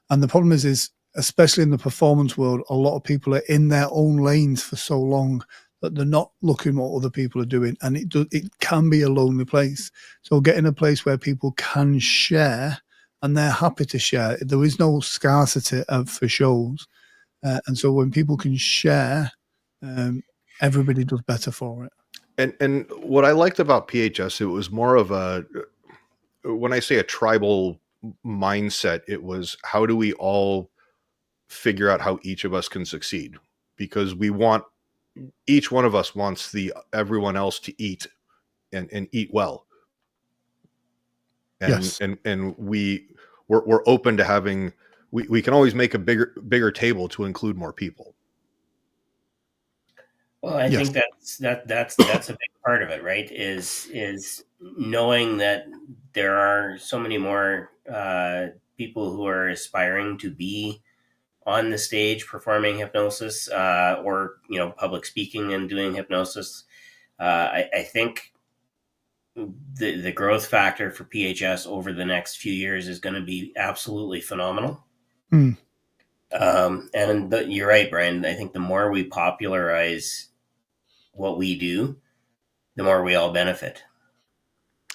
And the problem is especially in the performance world, a lot of people are in their own lanes for so long that they're not looking what other people are doing. And it can be a lonely place. So getting a place where people can share and they're happy to share. There is no scarcity for shows. And so when people can share, everybody does better for it.
And what I liked about PHS, it was more of a, when I say a tribal mindset, it was, how do we all figure out how each of us can succeed? Because each one of us wants everyone else to eat and eat well. And,
yes.
and we're open to having, we can always make a bigger table to include more people.
Well, I think that's a big part of it, right? Is knowing that there are so many more people who are aspiring to be on the stage performing hypnosis, or public speaking and doing hypnosis. I think the growth factor for PHS over the next few years is going to be absolutely phenomenal. You're right, Brian. I think the more we popularize what we do, the more we all benefit.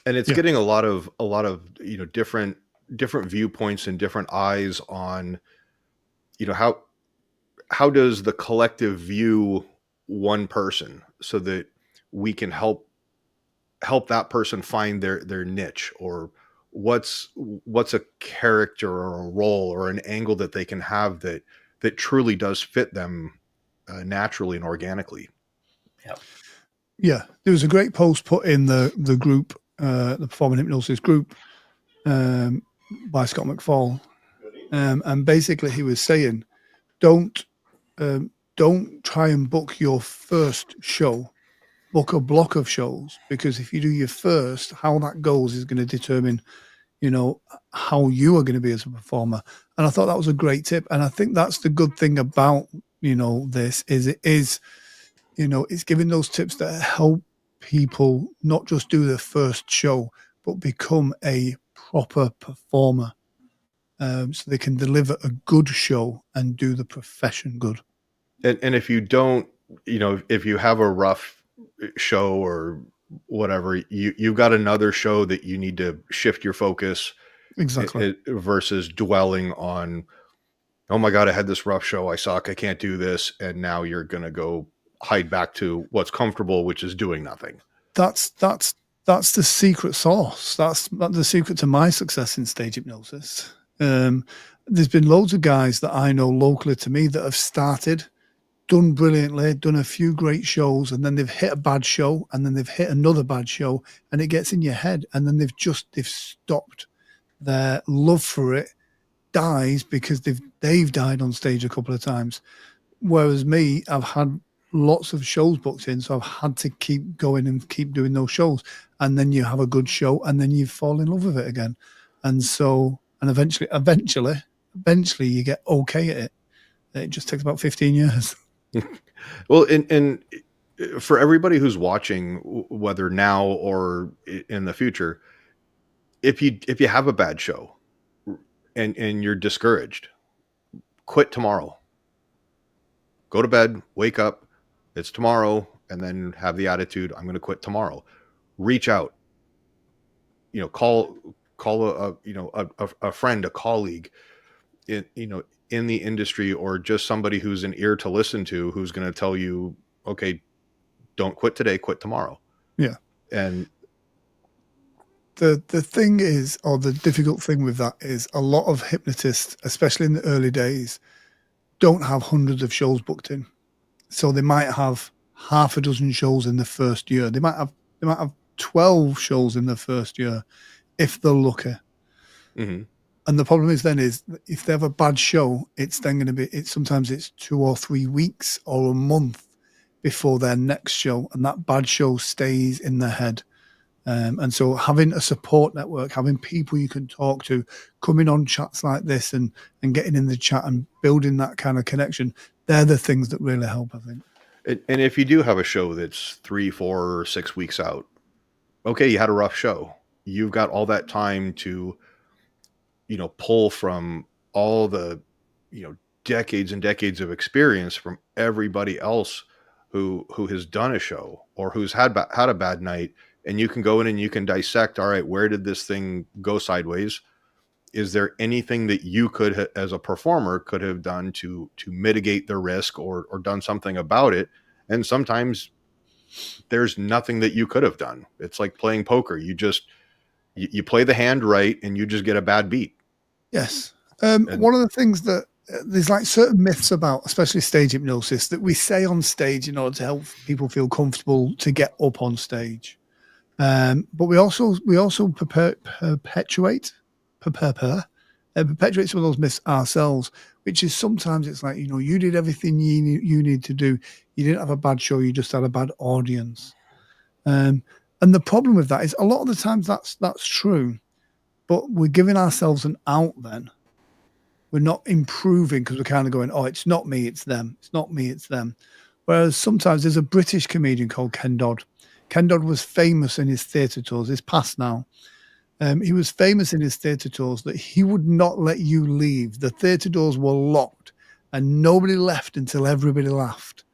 And it's getting a lot of different viewpoints and different eyes on how does the collective view one person, so that we can help that person find their niche, or what's a character or a role or an angle that they can have that truly does fit them naturally and organically.
Yeah, there was a great post put in the group, the Performing Hypnosis group, by Scott McFall, and basically he was saying, don't try and book your first show. Book a block of shows, because if you do your first, how that goes is going to determine, how you are going to be as a performer. And I thought that was a great tip. And I think that's the good thing about, this is it's giving those tips that help people not just do their first show, but become a proper performer, so they can deliver a good show and do the profession good.
And if you don't, if you have a rough show or whatever, you've got another show that you need to shift your focus.
Exactly.
Versus dwelling on, oh my God, I had this rough show, I suck, I can't do this. And now you're going to go hide back to what's comfortable, which is doing nothing.
That's the secret sauce. That's the secret to my success in stage hypnosis. There's been loads of guys that I know locally to me that have started, done brilliantly, done a few great shows, and then they've hit a bad show, and then they've hit another bad show, and it gets in your head, and then they've stopped. Their love for it dies because they've died on stage a couple of times. Whereas me, I've had lots of shows booked in, so I've had to keep going and keep doing those shows, and then you have a good show, and then you fall in love with it again, and eventually you get okay at it. It just takes about 15 years.
Well, and for everybody who's watching, whether now or in the future, if you have a bad show and you're discouraged, quit tomorrow. Go to bed, wake up, it's tomorrow, and then have the attitude, I'm going to quit tomorrow. Reach out, call a friend, a colleague, in the industry, or just somebody who's an ear to listen to, who's going to tell you, okay, don't quit today, quit tomorrow.
Yeah.
And
the thing is, or the difficult thing with that is, a lot of hypnotists, especially in the early days, don't have hundreds of shows booked in. So they might have half a dozen shows in the first year. They might have 12 shows in the first year, if they're lucky.
Mm-hmm.
And the problem is then is, if they have a bad show, it's then going to be, sometimes it's 2 or 3 weeks or a month before their next show, and that bad show stays in their head. And so having a support network, having people you can talk to, coming on chats like this and getting in the chat and building that kind of connection, they're the things that really help, I think.
And if you do have a show that's 3, 4, or 6 weeks out, okay, you had a rough show. You've got all that time to, pull from all the, decades and decades of experience from everybody else who has done a show or who's had a bad night. And you can go in and you can dissect, all right, where did this thing go sideways? Is there anything that you could, as a performer, could have done to mitigate the risk or done something about it? And sometimes there's nothing that you could have done. It's like playing poker. You play the hand right and you just get a bad beat.
Yes. One of the things that there's like certain myths about, especially stage hypnosis, that we say on stage in order to help people feel comfortable to get up on stage. But we also perpetuate some of those myths ourselves, which is sometimes it's like, you did everything you need to do. You didn't have a bad show. You just had a bad audience. And the problem with that is, a lot of the times that's true, but we're giving ourselves an out then. We're not improving because we're kind of going, oh, it's not me, it's them. It's not me, it's them. Whereas sometimes there's a British comedian called Ken Dodd. Ken Dodd was famous in his theatre tours. He's passed now. He was famous in his theatre tours that he would not let you leave. The theatre doors were locked and nobody left until everybody laughed.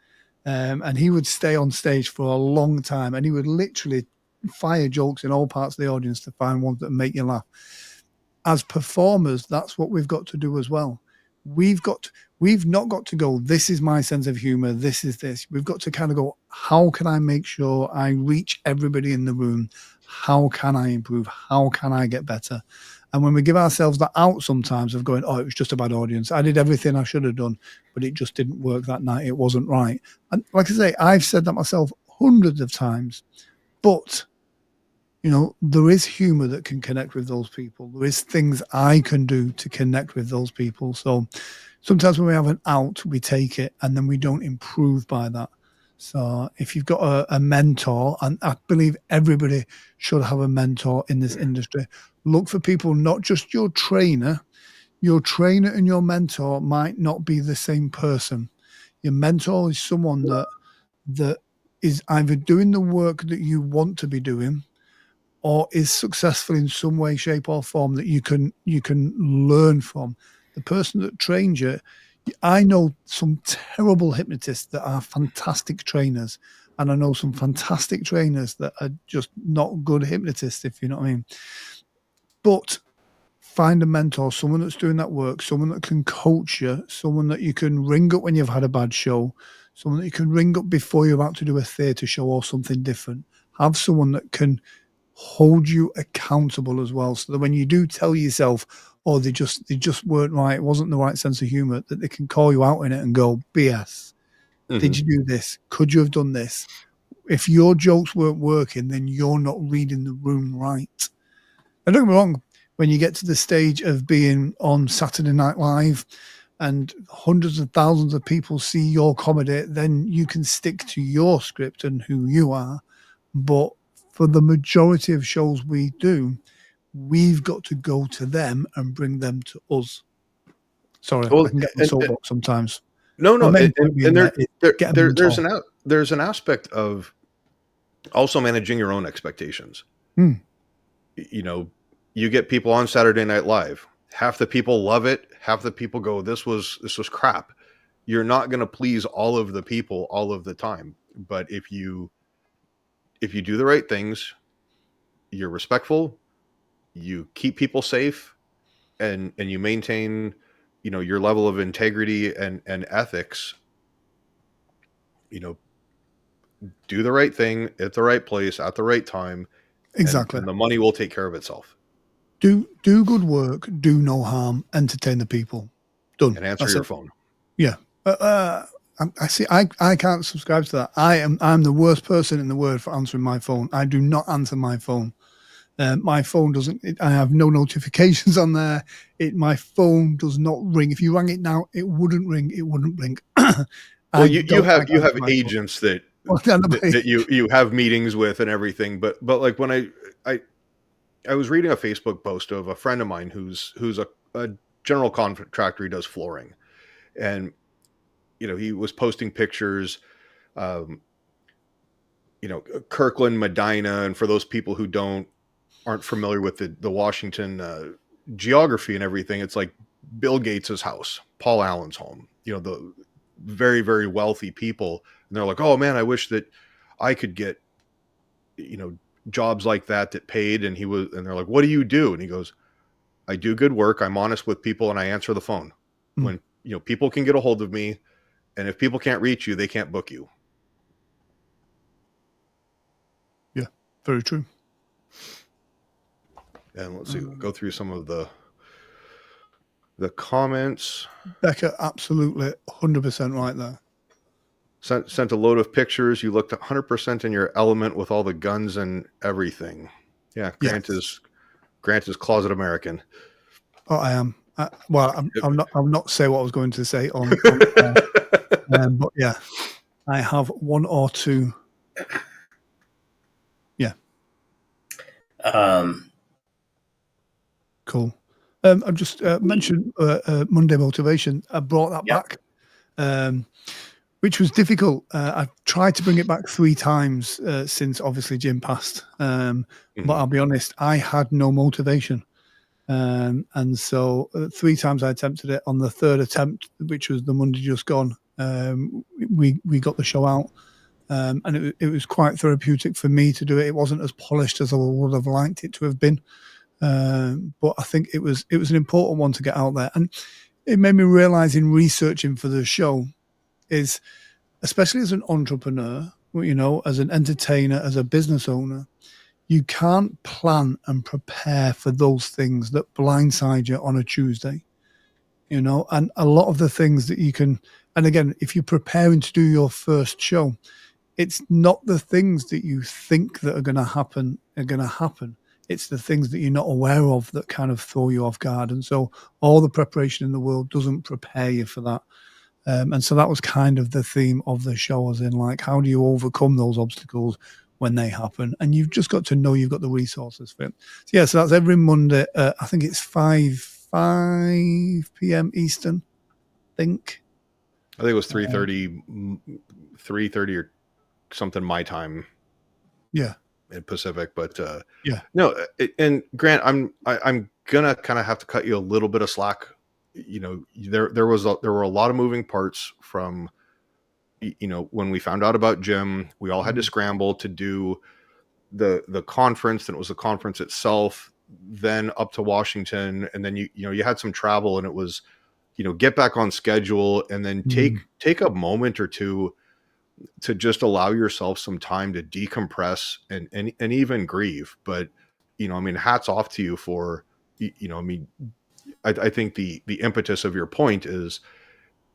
And he would stay on stage for a long time, and he would literally fire jokes in all parts of the audience to find ones that make you laugh. As performers, that's what we've got to do as well. We've not got to go, this is my sense of humor, this is this. We've got to kind of go, how can I make sure I reach everybody in the room? How can I improve? How can I get better? And when we give ourselves that out sometimes of going, oh, it was just a bad audience, I did everything I should have done, but it just didn't work that night, it wasn't right. And like I say, I've said that myself hundreds of times, but you know, there is humor that can connect with those people. There is things I can do to connect with those people. So sometimes when we have an out, we take it and then we don't improve by that. So if you've got a mentor, and I believe everybody should have a mentor in this industry, look for people, not just your trainer. Your trainer and your mentor might not be the same person. Your mentor is someone that is either doing the work that you want to be doing, or is successful in some way, shape, or form that you can learn from. The person that trains you, I know some terrible hypnotists that are fantastic trainers, and I know some fantastic trainers that are just not good hypnotists, if you know what I mean. But find a mentor, someone that's doing that work, someone that can coach you, someone that you can ring up when you've had a bad show, someone that you can ring up before you're about to do a theatre show or something different. Have someone that can hold you accountable as well, so that when you do tell yourself, oh, they just weren't right, it wasn't the right sense of humor, that they can call you out in it and go, BS. Did you do this? Could you have done this? If your jokes weren't working, then you're not reading the room right. And don't get me wrong, when you get to the stage of being on Saturday Night Live and hundreds of thousands of people see your comedy, then you can stick to your script and who you are. But for the majority of shows we do, we've got to go to them and bring them to us. Sorry, I can get my soapbox sometimes.
No, there's an aspect of also managing your own expectations. You know, you get people on Saturday Night Live. Half the people love it. Half the people go, this was crap. You're not going to please all of the people all of the time. But if you do the right things, you're respectful, you keep people safe, and you maintain, you know, your level of integrity and ethics, you know, do the right thing at the right place at the right time.
Exactly.
And the money will take care of itself.
Do good work, do no harm, entertain the people. Done.
And answer your phone.
Yeah. I see. I can't subscribe to that. I'm the worst person in the world for answering my phone. I do not answer my phone. My phone doesn't. I have no notifications on there. My phone does not ring. If you rang it now, it wouldn't ring. It wouldn't blink.
Well, you have agents that you have meetings with and everything. But like when I was reading a Facebook post of a friend of mine who's a general contractor. He does flooring, and you know, he was posting pictures, you know, Kirkland, Medina. And for those people who aren't familiar with the Washington geography and everything, it's like Bill Gates's house, Paul Allen's home, you know, the very, very wealthy people. And they're like, oh man, I wish that I could get, you know, jobs like that paid. And they're like, what do you do? And he goes, I do good work. I'm honest with people and I answer the phone. When, you know, people can get a hold of me. And if people can't reach you, they can't book you.
Yeah, very true.
And let's see, go through some of the comments.
Becca, absolutely 100% right there.
Sent a load of pictures. You looked 100% in your element with all the guns and everything. Yeah, Grant is closet American.
Oh, I am. I'll not say what I was going to say on but yeah, I have one or two. Yeah. Cool. I just mentioned Monday motivation. I brought that back, which was difficult. I've tried to bring it back 3 times since obviously Jim passed. But I'll be honest, I had no motivation. And so 3 times I attempted it. On the 3rd attempt, which was the Monday just gone, we got the show out. And it was quite therapeutic for me to do it. It wasn't as polished as I would have liked it to have been. But I think it was an important one to get out there. And it made me realize in researching for the show is, especially as an entrepreneur, you know, as an entertainer, as a business owner, you can't plan and prepare for those things that blindside you on a Tuesday, you know, and a lot of the things that you can, and again, if you're preparing to do your first show, it's not the things that you think that are going to happen are going to happen. It's the things that you're not aware of that kind of throw you off guard. And so all the preparation in the world doesn't prepare you for that. And so that was kind of the theme of the show, as in like, how do you overcome those obstacles when they happen? And you've just got to know you've got the resources for it. So yeah, so that's every Monday. I think it's 5 p.m. Eastern, I think.
I think it was 3:30 or something my time.
Yeah.
In Pacific, but
yeah.
No, and Grant, I'm gonna kind of have to cut you a little bit of slack. You know, there were a lot of moving parts from, you know, when we found out about Jim, we all had to scramble to do the conference. Then it was the conference itself, then up to Washington, and then you had some travel, and it was, you know, get back on schedule, and then take a moment or two to just allow yourself some time to decompress and even grieve. But, you know, I mean, hats off to you for, you know, I mean, I think the impetus of your point is,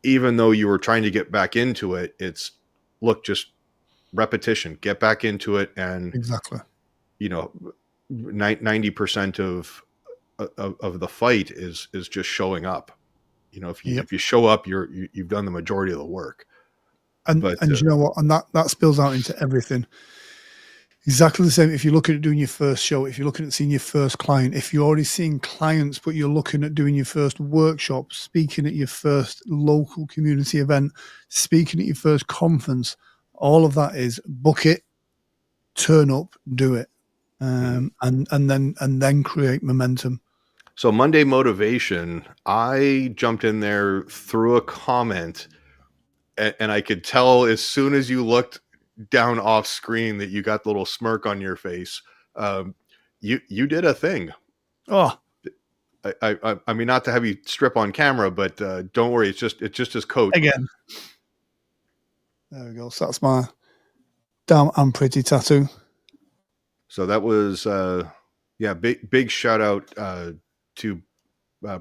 even though you were trying to get back into it, it's, look, just repetition, get back into it. And
exactly,
you know, 90% of the fight is just showing up. You know, if you show up, you've done the majority of the work.
And you know what? And that spills out into everything. Exactly the same. If you're looking at doing your first show, if you're looking at seeing your first client, if you're already seeing clients, but you're looking at doing your first workshop, speaking at your first local community event, speaking at your first conference, all of that is book it, turn up, do it, and then create momentum.
So Monday Motivation, I jumped in there through a comment, and I could tell as soon as you looked down off screen that you got the little smirk on your face. You did a thing.
Oh,
I mean, not to have you strip on camera, but don't worry. It's just his coat
again. There we go. So that's my damn I'm pretty tattoo.
So that was big shout out to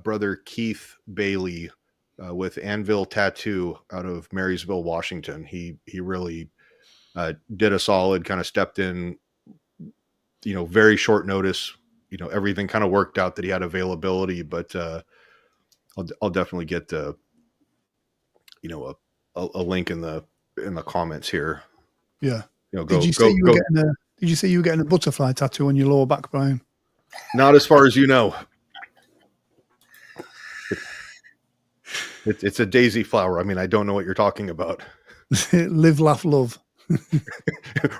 brother Keith Bailey with Anvil Tattoo out of Marysville, Washington. He really did a solid, kind of stepped in, you know, very short notice. You know, everything kind of worked out that he had availability, but I'll definitely get you know, a link in the comments here.
Yeah.
You know,
did you say you were getting a butterfly tattoo on your lower back, Brian?
Not as far as you know. It's a daisy flower. I mean, I don't know what you're talking about.
Live, laugh, love.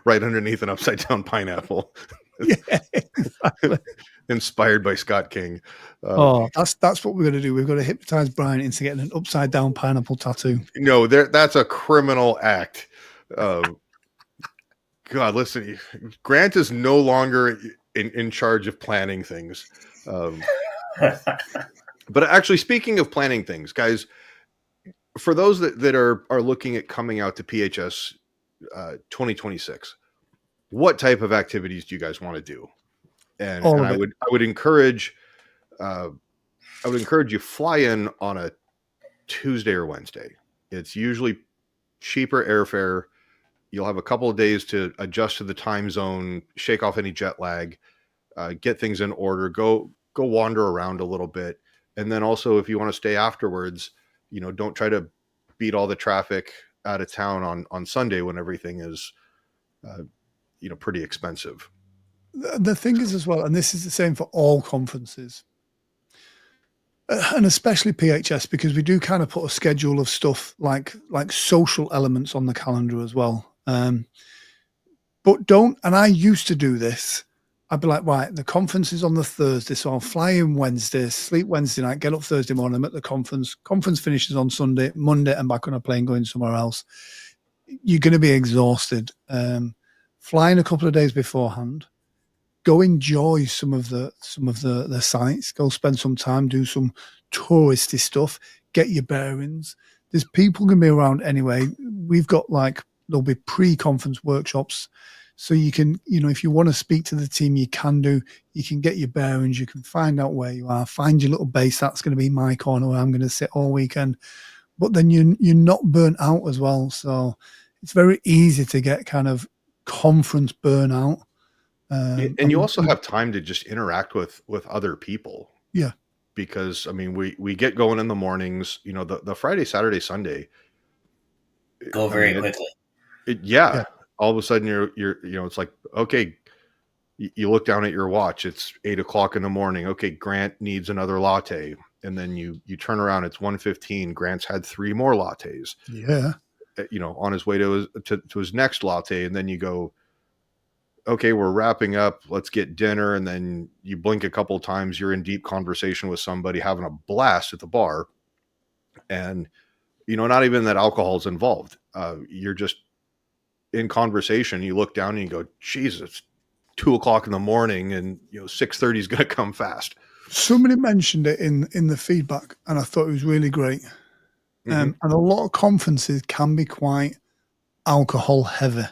Right underneath an upside down pineapple.
Yeah, exactly.
Inspired by Scott King.
That's what we're going to do. We've got to hypnotize Brian into getting an upside down pineapple tattoo.
No, that's a criminal act. God, listen, Grant is no longer in charge of planning things. But actually, speaking of planning things, guys, for those that are looking at coming out to PHS 2026, what type of activities do you guys want to do? And I would encourage you fly in on a Tuesday or Wednesday. It's usually cheaper airfare. You'll have a couple of days to adjust to the time zone, shake off any jet lag, get things in order, go wander around a little bit. And then also, if you want to stay afterwards, you know, don't try to beat all the traffic out of town on Sunday when everything is, you know, pretty expensive.
The thing is as well, and this is the same for all conferences, and especially PHS, because we do kind of put a schedule of stuff like social elements on the calendar as well. But don't, and I used to do this, I'd be like, right, the conference is on the Thursday, so I'll fly in Wednesday, sleep Wednesday night, get up Thursday morning, I'm at the conference. Conference finishes on Sunday, Monday, I'm back on a plane going somewhere else. You're going to be exhausted. Flying a couple of days beforehand, go enjoy some of the sites, go spend some time, do some touristy stuff, get your bearings. There's people going to be around anyway. We've got there'll be pre-conference workshops. So you can, if you want to speak to the team, you can do. You can get your bearings. You can find out where you are. Find your little base. That's going to be my corner where I'm going to sit all weekend. But then you're not burnt out as well. So it's very easy to get kind of conference burnout.
And you also have time to just interact with other people.
Yeah.
Because we get going in the mornings. The Friday, Saturday, Sunday
go very quickly.
Yeah. All of a sudden you're it's like, okay, you look down at your watch, it's 8:00 in the morning. Okay, Grant needs another latte. And then you turn around, it's 1:15. Grant's had 3 more lattes.
Yeah.
On his way to his next latte. And then you go, okay, we're wrapping up. Let's get dinner. And then you blink a couple of times. You're in deep conversation with somebody, having a blast at the bar. And, not even that alcohol is involved. You're just in conversation. You look down and you go, Jesus, it's 2:00 in the morning, and 6:30 is going to come fast.
Somebody mentioned it in the feedback, and I thought it was really great. And a lot of conferences can be quite alcohol heavy.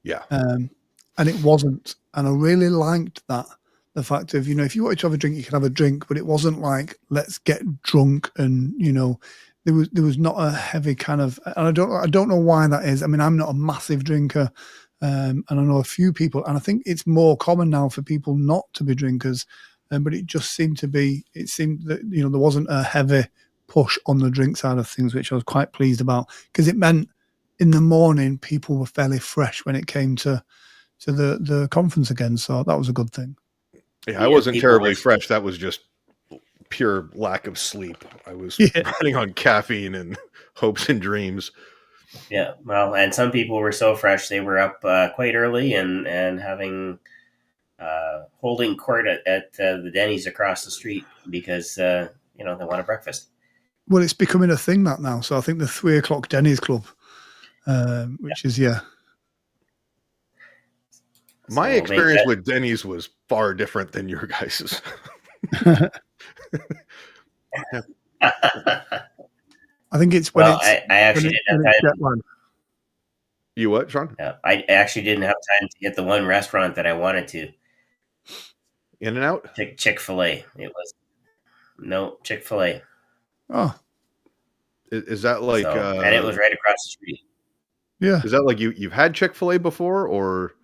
Yeah.
And it wasn't. And I really liked that. The fact of, if you wanted to have a drink, you can have a drink, but it wasn't like, let's get drunk. And, there was not a heavy kind of, and I don't know why that is. I'm not a massive drinker. And I know a few people, and I think it's more common now for people not to be drinkers. But it just seemed that, there wasn't a heavy push on the drink side of things, which I was quite pleased about, because it meant in the morning people were fairly fresh when it came to the conference again. So that was a good thing.
Yeah, I wasn't terribly fresh. That was just pure lack of sleep. I was running on caffeine and hopes and dreams.
Yeah, well, and some people were so fresh they were up quite early and having holding court at the Denny's across the street because they want a breakfast.
Well, it's becoming a thing that now. So I think the 3:00 Denny's Club, which is
My experience with Denny's was far different than your guys's.
I think it's when
I actually didn't have time.
You what, Shawn?
Yeah, I actually didn't have time to get the one restaurant that I wanted to.
In-N-Out?
Chick-fil-A. It was Chick-fil-A.
Oh,
is that like?
And it was right across the street.
Yeah.
Is that like you've had Chick-fil-A before, or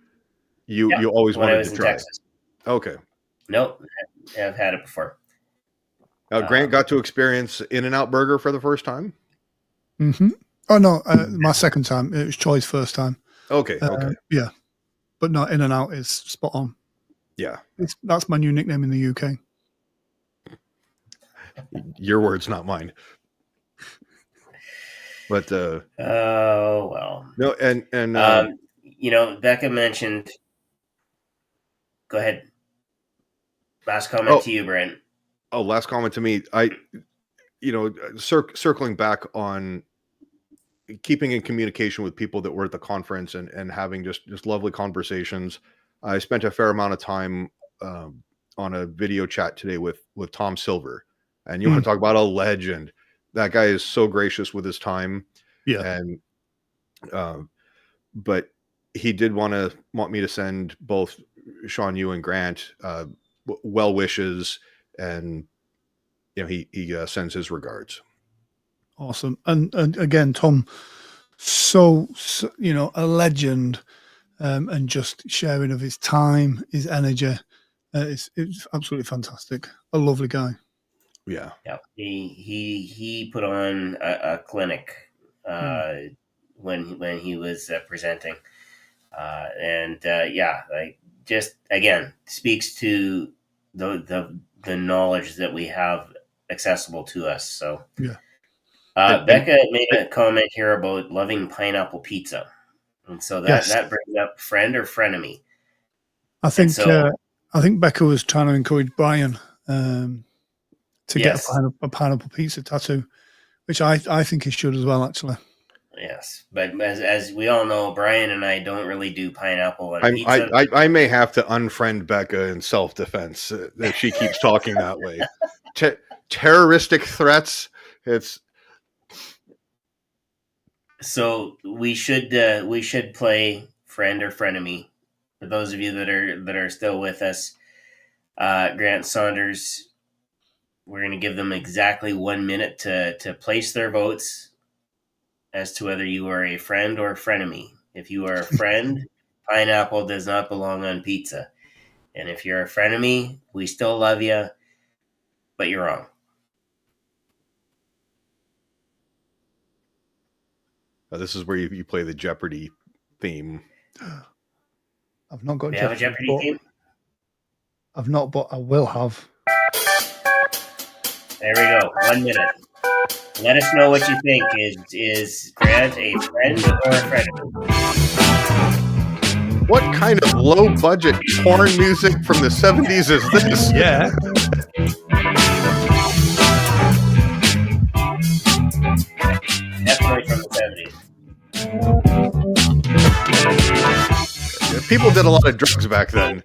you always wanted to try?
Texas.
Okay.
Nope, I've had it before.
Now, Grant got to experience In-N-Out Burger for the first time?
Mm-hmm. Oh, no, my second time. It was Choi's first time.
Okay, okay.
Yeah. But no, In-N-Out is spot on.
Yeah.
That's my new nickname in the UK.
Your words, not mine. But
oh well.
No, and
Becca mentioned. Go ahead. Last comment to you, Brent.
Oh, last comment to me. Circling back on keeping in communication with people that were at the conference and having just lovely conversations. I spent a fair amount of time on a video chat today with Tom Silver, and you want to talk about a legend. That guy is so gracious with his time.
Yeah.
And, but he did want me to send both Shawn, you and Grant, well wishes, and, he sends his regards.
Awesome. And again, Tom, so a legend, and just sharing of his time, his energy. It's absolutely fantastic. A lovely guy.
Yeah.
Yeah. He put on a clinic when he was presenting, just again speaks to the knowledge that we have accessible to us. So
yeah.
Becca made a comment here about loving pineapple pizza, and so that brings up friend or frenemy.
I think I think Becca was trying to encourage Brian to get a pineapple pizza tattoo, which I think he should as well, actually.
Yes, but as we all know, Brian and I don't really do pineapple on pizza.
I may have to unfriend Becca in self-defense if she keeps talking that way. Terroristic threats.
So we should play friend or frenemy. For those of you that are still with us, Grant Saunders, we're going to give them exactly 1 minute to place their votes as to whether you are a friend or a frenemy. If you are a friend, pineapple does not belong on pizza. And if you're a frenemy, we still love you, but you're wrong.
This is where you play the Jeopardy theme.
I've not got
Jeopardy. Have a Jeopardy theme?
I've not, but I will have.
There we go. 1 minute. Let us know what you think. Is Grant a friend or a frenemy?
What kind of low-budget porn music from the 70s is this?
Yeah.
Definitely from the 70s.
People did a lot of drugs back then.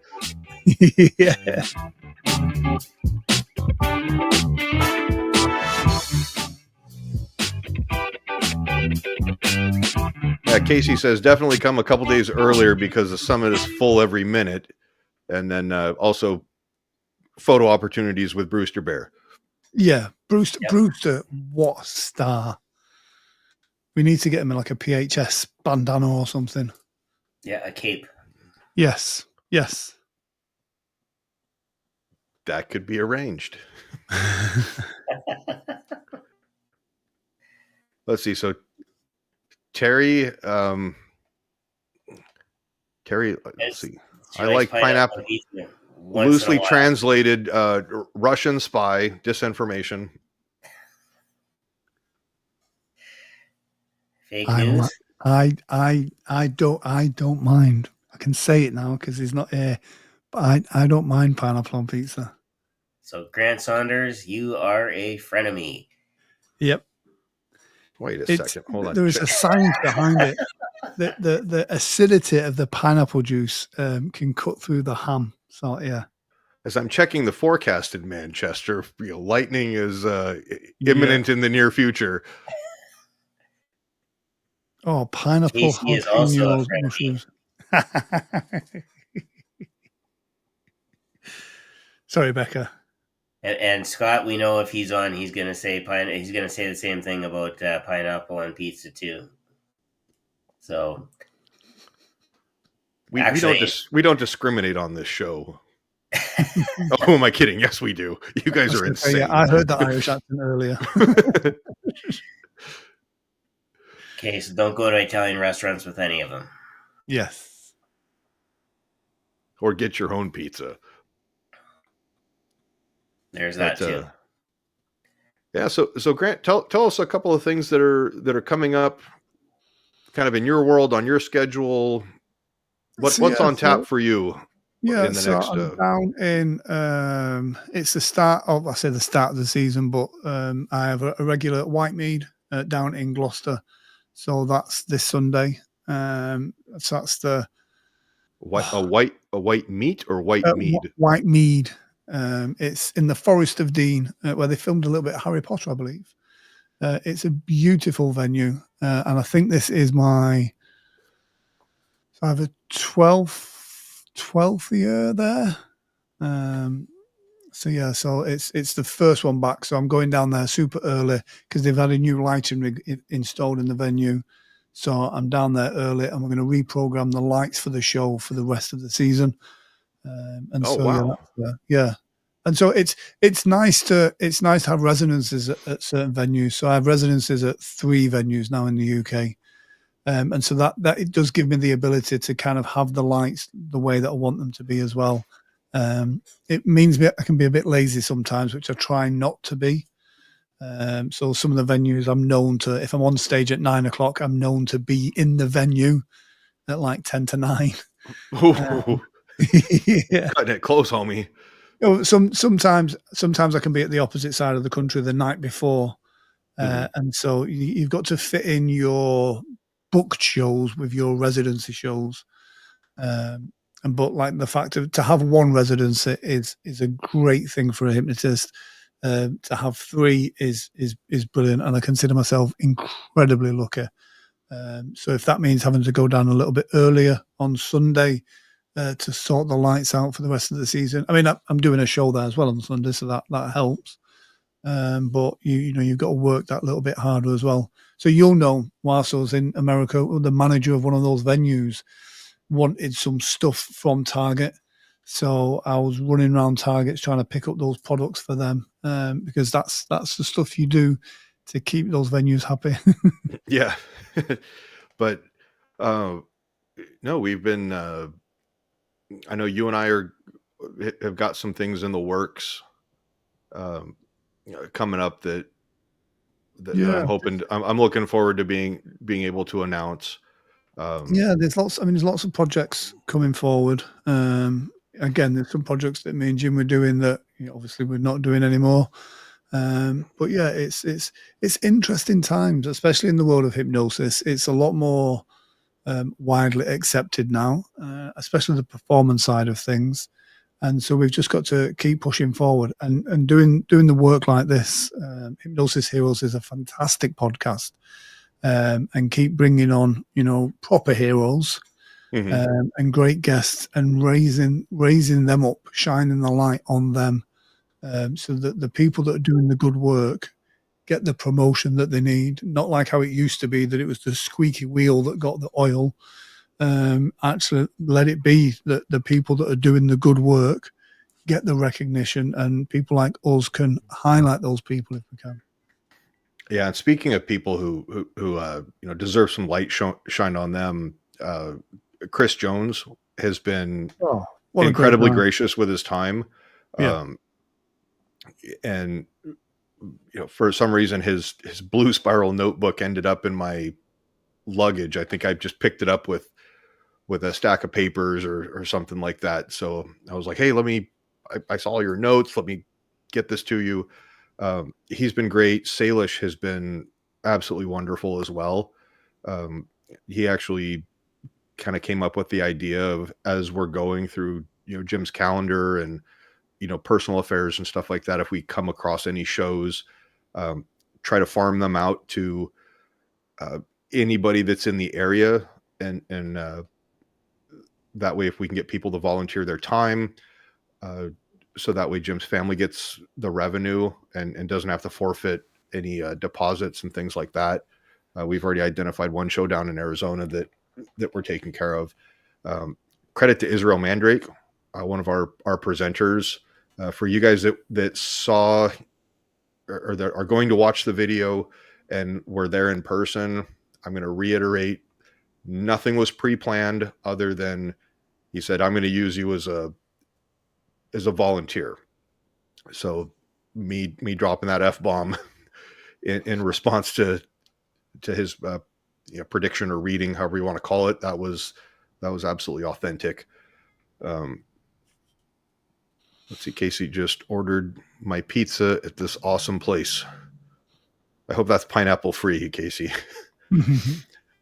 Yeah.
Casey says definitely come a couple days earlier because the summit is full every minute, and then also photo opportunities with Brewster Bear.
Yeah, Brewster. Yep. Brewster, what a star! We need to get him in like a PHS bandana or something.
Yeah, a cape.
Yes.
That could be arranged. Let's see. So Terry, let's see. I like pineapple. Loosely translated Russian spy disinformation.
Fake news.
I don't mind. I can say it now because he's not here. But I don't mind pineapple on pizza.
So Grant Saunders, you are a frenemy.
Yep.
Wait a second. Hold on.
There is a science behind it. The acidity of the pineapple juice can cut through the ham. So yeah.
As I'm checking the forecast in Manchester, lightning is imminent in the near future.
Oh, pineapple
is also a
mushrooms. Sorry, Becca.
And Scott, we know if he's on, he's gonna say the same thing about pineapple on pizza too. So
we don't discriminate on this show. Oh, am I kidding? Yes, we do. You guys are insane.
Yeah, I heard that Irish accent earlier.
Okay, so don't go to Italian restaurants with any of them.
Yes.
Or get your own pizza.
There's that too.
Yeah, so Grant, tell us a couple of things that are coming up, kind of in your world, on your schedule. What's on tap for you?
Yeah, I'm down in. It's the start of the start of the season, but I have a regular at Whitemead down in Gloucester, so that's this Sunday. So that's the
white meat or white mead.
Whitemead. It's in the Forest of Dean, where they filmed a little bit of Harry Potter, I believe. It's a beautiful venue, and I think this is I have a 12th year there. So it's the first one back. So I'm going down there super early because they've had a new lighting rig installed in the venue. So I'm down there early, and we're going to reprogram the lights for the show for the rest of the season.
Wow.
Yeah. And so it's nice to have residences at certain venues. So I have residences at 3 venues now in the UK. And so that it does give me the ability to kind of have the lights the way that I want them to be as well. It means I can be a bit lazy sometimes, which I try not to be. So some of the venues I'm known to, if I'm on stage at 9 o'clock, I'm known to be in the venue at like 10 to 9. Yeah.
Cutting it close, homie.
Sometimes I can be at the opposite side of the country the night before, and so you've got to fit in your booked shows with your residency shows. But like the fact of to have one residency is a great thing for a hypnotist. To have three is brilliant, and I consider myself incredibly lucky. So if that means having to go down a little bit earlier on Sunday to sort the lights out for the rest of the season, I mean, I'm doing a show there as well on Sunday, so that helps. But you've got to work that little bit harder as well. So you'll know, whilst I was in America, the manager of one of those venues wanted some stuff from Target. So I was running around Targets trying to pick up those products for them, because that's the stuff you do to keep those venues happy.
Yeah. But no, we've been I know you and I have got some things in the works coming up that I'm hoping I'm looking forward to being able to announce.
There's lots of projects coming forward. Again, there's some projects that me and Jim were doing that obviously we're not doing anymore. But yeah, it's interesting times, especially in the world of hypnosis. It's a lot more widely accepted now, especially the performance side of things. And so we've just got to keep pushing forward and doing the work like this. Hypnosis Heroes is a fantastic podcast, and keep bringing on proper heroes and great guests and raising them up, shining the light on them, so that the people that are doing the good work get the promotion that they need. Not like how it used to be, that it was the squeaky wheel that got the oil. Actually, let it be that the people that are doing the good work get the recognition, and people like us can highlight those people if we can.
Yeah, and speaking of people who deserve some light shine on them, Chris Jones has been incredibly gracious with his time. And for some reason his blue spiral notebook ended up in my luggage. I think I just picked it up with a stack of papers or something like that. So I was like, hey, I saw your notes. Let me get this to you. He's been great. Salish has been absolutely wonderful as well. He actually kind of came up with the idea of, as we're going through, Jim's calendar and, personal affairs and stuff like that, if we come across any shows, try to farm them out to anybody that's in the area. And that way, if we can get people to volunteer their time, so that way Jim's family gets the revenue and doesn't have to forfeit any deposits and things like that. We've already identified one show down in Arizona that we're taking care of. Credit to Israel Mandrake, one of our presenters. For you guys that saw or that are going to watch the video and were there in person, I'm going to reiterate, nothing was pre-planned other than he said, I'm going to use you as a volunteer. So me dropping that F-bomb in response to his prediction or reading, however you want to call it, that was absolutely authentic. Let's see, Casey just ordered my pizza at this awesome place. I hope that's pineapple free, Casey.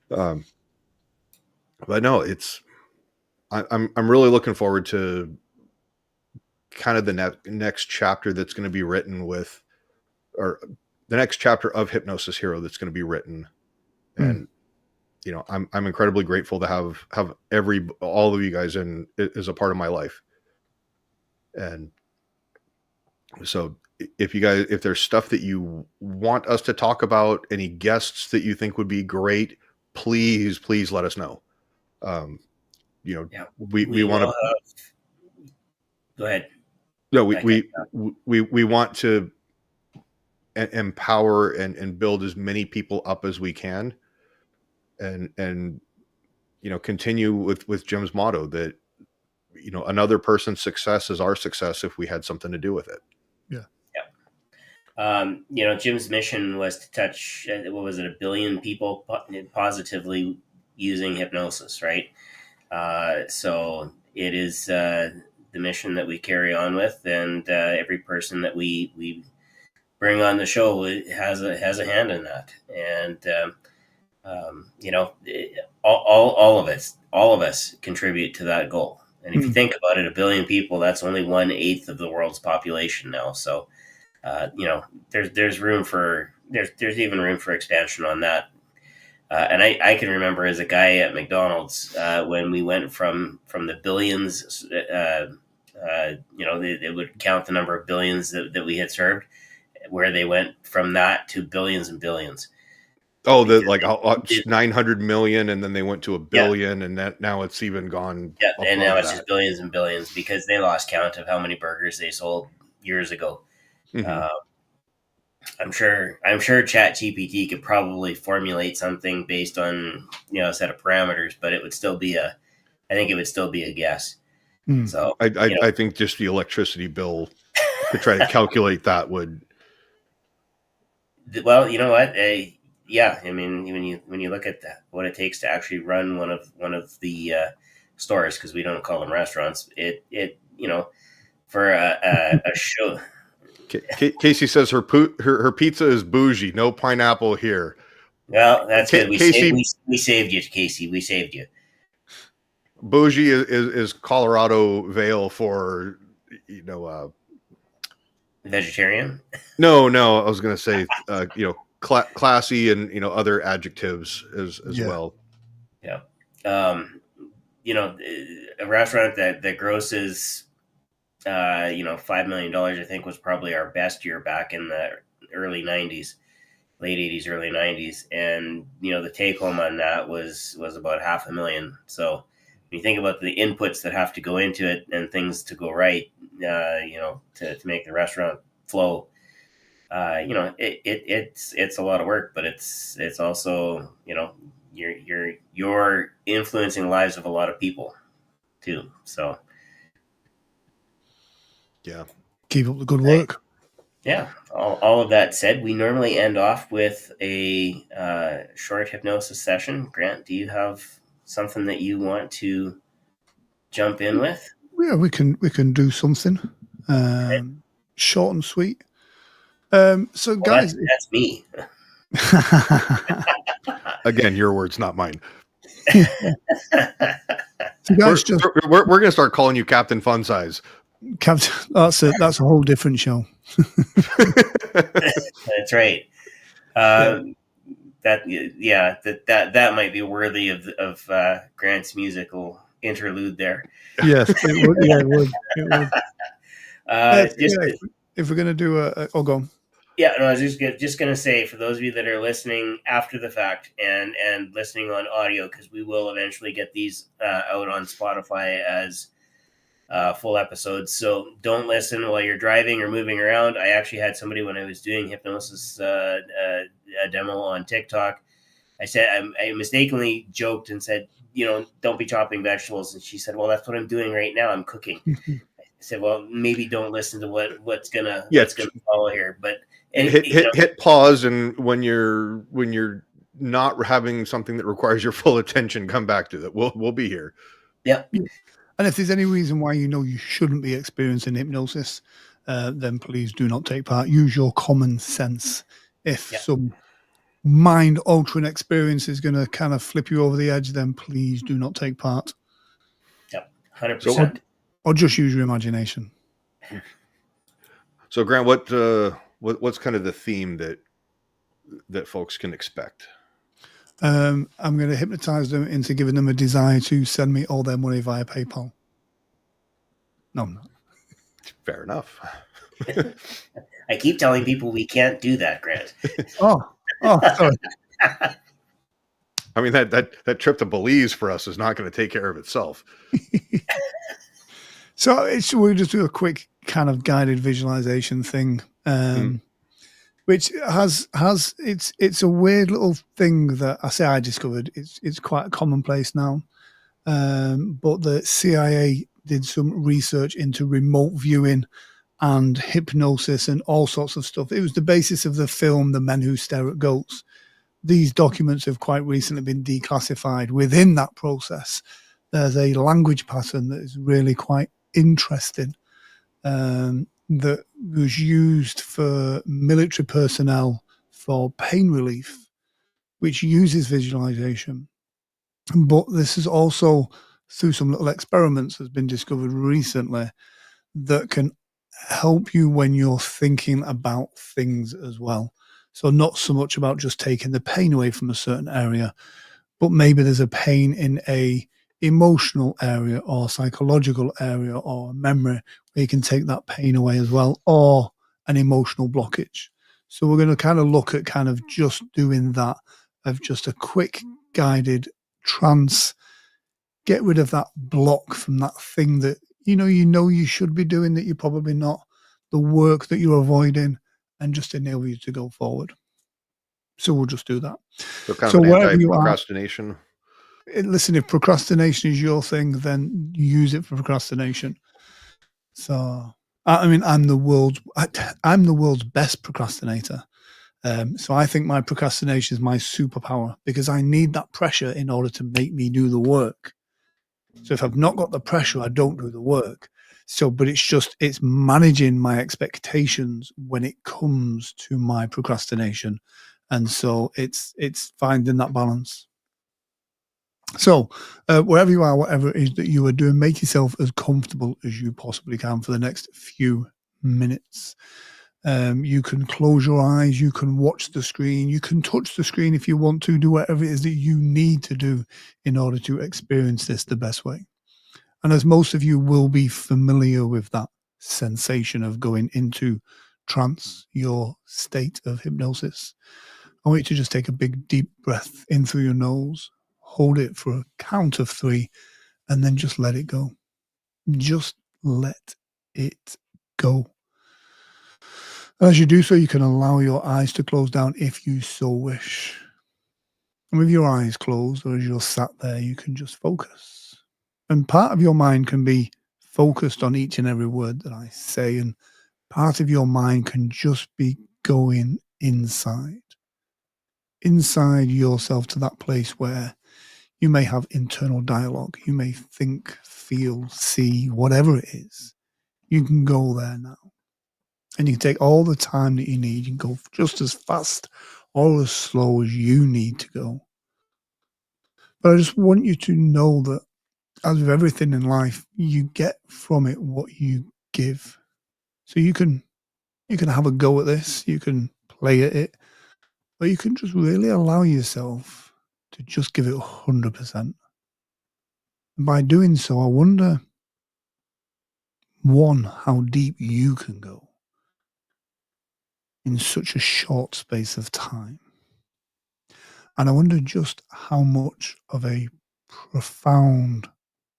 But no, I'm really looking forward to kind of the next chapter that's going to be written with, or the next chapter of Hypnosis Hero that's going to be written. And, I'm incredibly grateful to have all of you guys in as a part of my life. And so if there's stuff that you want us to talk about, any guests that you think would be great, please let us know. We want to
go ahead.
No, we want to empower and build as many people up as we can, and continue with Jim's motto that another person's success is our success if we had something to do with it.
Jim's mission was to touch, 1 billion people positively using hypnosis, right? So it is the mission that we carry on with, and every person that we bring on the show has a hand in that. And all of us contribute to that goal. And if you think about it, 1 billion people, that's only 1/8 of the world's population now. So there's room for there's even room for expansion on that. And I can remember as a guy at McDonald's when we went from the billions. They would count the number of billions that we had served, where they went from that to billions and billions.
Oh, 900 million, and then they went to 1 billion, and that now it's even gone.
Yeah, and now it's just billions and billions because they lost count of how many burgers they sold years ago. Mm-hmm. I'm sure ChatGPT could probably formulate something based on a set of parameters, but it would still be I think it would still be a guess. So
I think just the electricity bill to try to calculate that would.
Well, you know what? Yeah, I mean, when you look at what it takes to actually run one of the stores, because we don't call them restaurants, it for a show.
Casey says her pizza is bougie, no pineapple here.
Well, that's good. We saved you, Casey. We saved you.
Bougie is Colorado Vale for
vegetarian.
No, I was going to say classy and other adjectives as well.
Yeah. A restaurant that grosses $5 million, I think, was probably our best year back in the early 90s, late 80s, early 90s. And the take home on that was about $500,000. So when you think about the inputs that have to go into it and things to go right, to make the restaurant flow, it's a lot of work, but it's also you're influencing the lives of a lot of people too. So
yeah, keep up the good work.
Yeah. All of that said, we normally end off with a short hypnosis session. Grant, do you have something that you want to jump in with?
Yeah, we can do something short and sweet. So guys,
that's me.
Again, your words, not mine.
So guys,
we're going to start calling you Captain Fun Size.
Captain, that's a whole different show.
That's right. That might be worthy of Grant's musical interlude there.
Yes, it would. Yeah, it would. If we're going to do go on.
Yeah, no, I was just going to say, for those of you that are listening after the fact and listening on audio, because we will eventually get these out on Spotify as full episodes. So don't listen while you're driving or moving around. I actually had somebody, when I was doing hypnosis a demo on TikTok, I mistakenly joked and said, don't be chopping vegetables. And she said, well, that's what I'm doing right now. I'm cooking. I said, well, maybe don't listen to what's gonna follow here. But
hit pause, and when you're not having something that requires your full attention, come back to that. We'll be here.
Yeah.
And if there's any reason why you shouldn't be experiencing hypnosis, then please do not take part. Use your common sense. If some mind-altering experience is going to kind of flip you over the edge, then please do not take part.
Yep, 100%.
Or just use your imagination.
So, Grant, what's kind of the theme that folks can expect?
I'm going to hypnotize them into giving them a desire to send me all their money via PayPal. No, I'm not.
Fair enough.
I keep telling people we can't do that, Grant.
Oh, sorry.
I mean, that trip to Belize for us is not going to take care of itself.
So we'll just do a quick kind of guided visualization thing. Which has it's a weird little thing that I discovered. It's quite commonplace now, but the CIA did some research into remote viewing and hypnosis and all sorts of stuff. It was the basis of the film The Men Who Stare at Goats. These documents have quite recently been declassified within that process. there's a language pattern that is really quite interesting that was used for military personnel for pain relief, which uses visualization. But this is also, through some little experiments, has been discovered recently that can help you when you're thinking about things as well. So not so much about just taking the pain away from a certain area, but maybe there's a pain in a emotional area or psychological area or memory where you can take that pain away as well, or an emotional blockage. So we're going to kind of look at kind of just doing that, of just a quick guided trance, get rid of that block from that thing that you know you should be doing that you're probably not, the work that you're avoiding, and just enable you to go forward. So we'll just do that.
So kind of an anti-procrastination.
Listen, if procrastination is your thing, then use it for procrastination. So, I mean, I'm the world's best procrastinator. So I think my procrastination is my superpower, because I need that pressure in order to make me do the work. So if I've not got the pressure, I don't do the work. So, but it's managing my expectations when it comes to my procrastination. And so it's finding that balance. So wherever you are, whatever it is that you are doing, make yourself as comfortable as you possibly can for the next few minutes. You can close your eyes, you can watch the screen, you can touch the screen if you want to, do whatever it is that you need to do in order to experience this the best way. And as most of you will be familiar with that sensation of going into trance, your state of hypnosis, I want you to just take a big deep breath in through your nose, hold it for a count of 3, and then just let it go. Just let it go. As you do so, you can allow your eyes to close down if you so wish. And with your eyes closed, or as you're sat there, you can just focus. And part of your mind can be focused on each and every word that I say, and part of your mind can just be going inside yourself to that place where you may have internal dialogue. You may think, feel, see, whatever it is. You can go there now. And you can take all the time that you need. You can go just as fast or as slow as you need to go. But I just want you to know that, as with everything in life, you get from it what you give. So you can have a go at this. You can play at it. But you can just really allow yourself to just give it 100%. And by doing so, I wonder, one, how deep you can go in such a short space of time. And I wonder just how much of a profound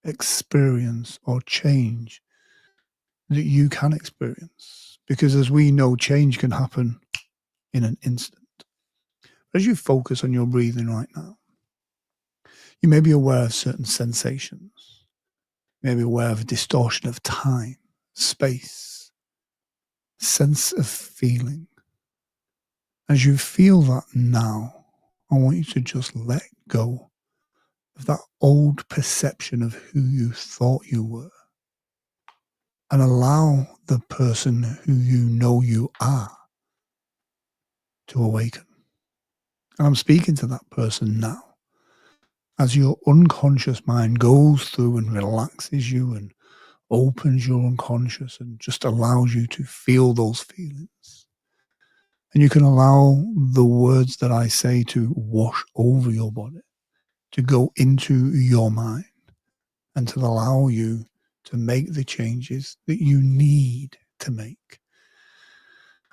experience or change that you can experience. Because as we know, change can happen in an instant. As you focus on your breathing right now, you may be aware of certain sensations. You may be aware of a distortion of time, space, sense of feeling. As you feel that now, I want you to just let go of that old perception of who you thought you were, and allow the person who you know you are to awaken. And I'm speaking to that person now. As your unconscious mind goes through and relaxes you and opens your unconscious and just allows you to feel those feelings. And you can allow the words that I say to wash over your body, to go into your mind, and to allow you to make the changes that you need to make.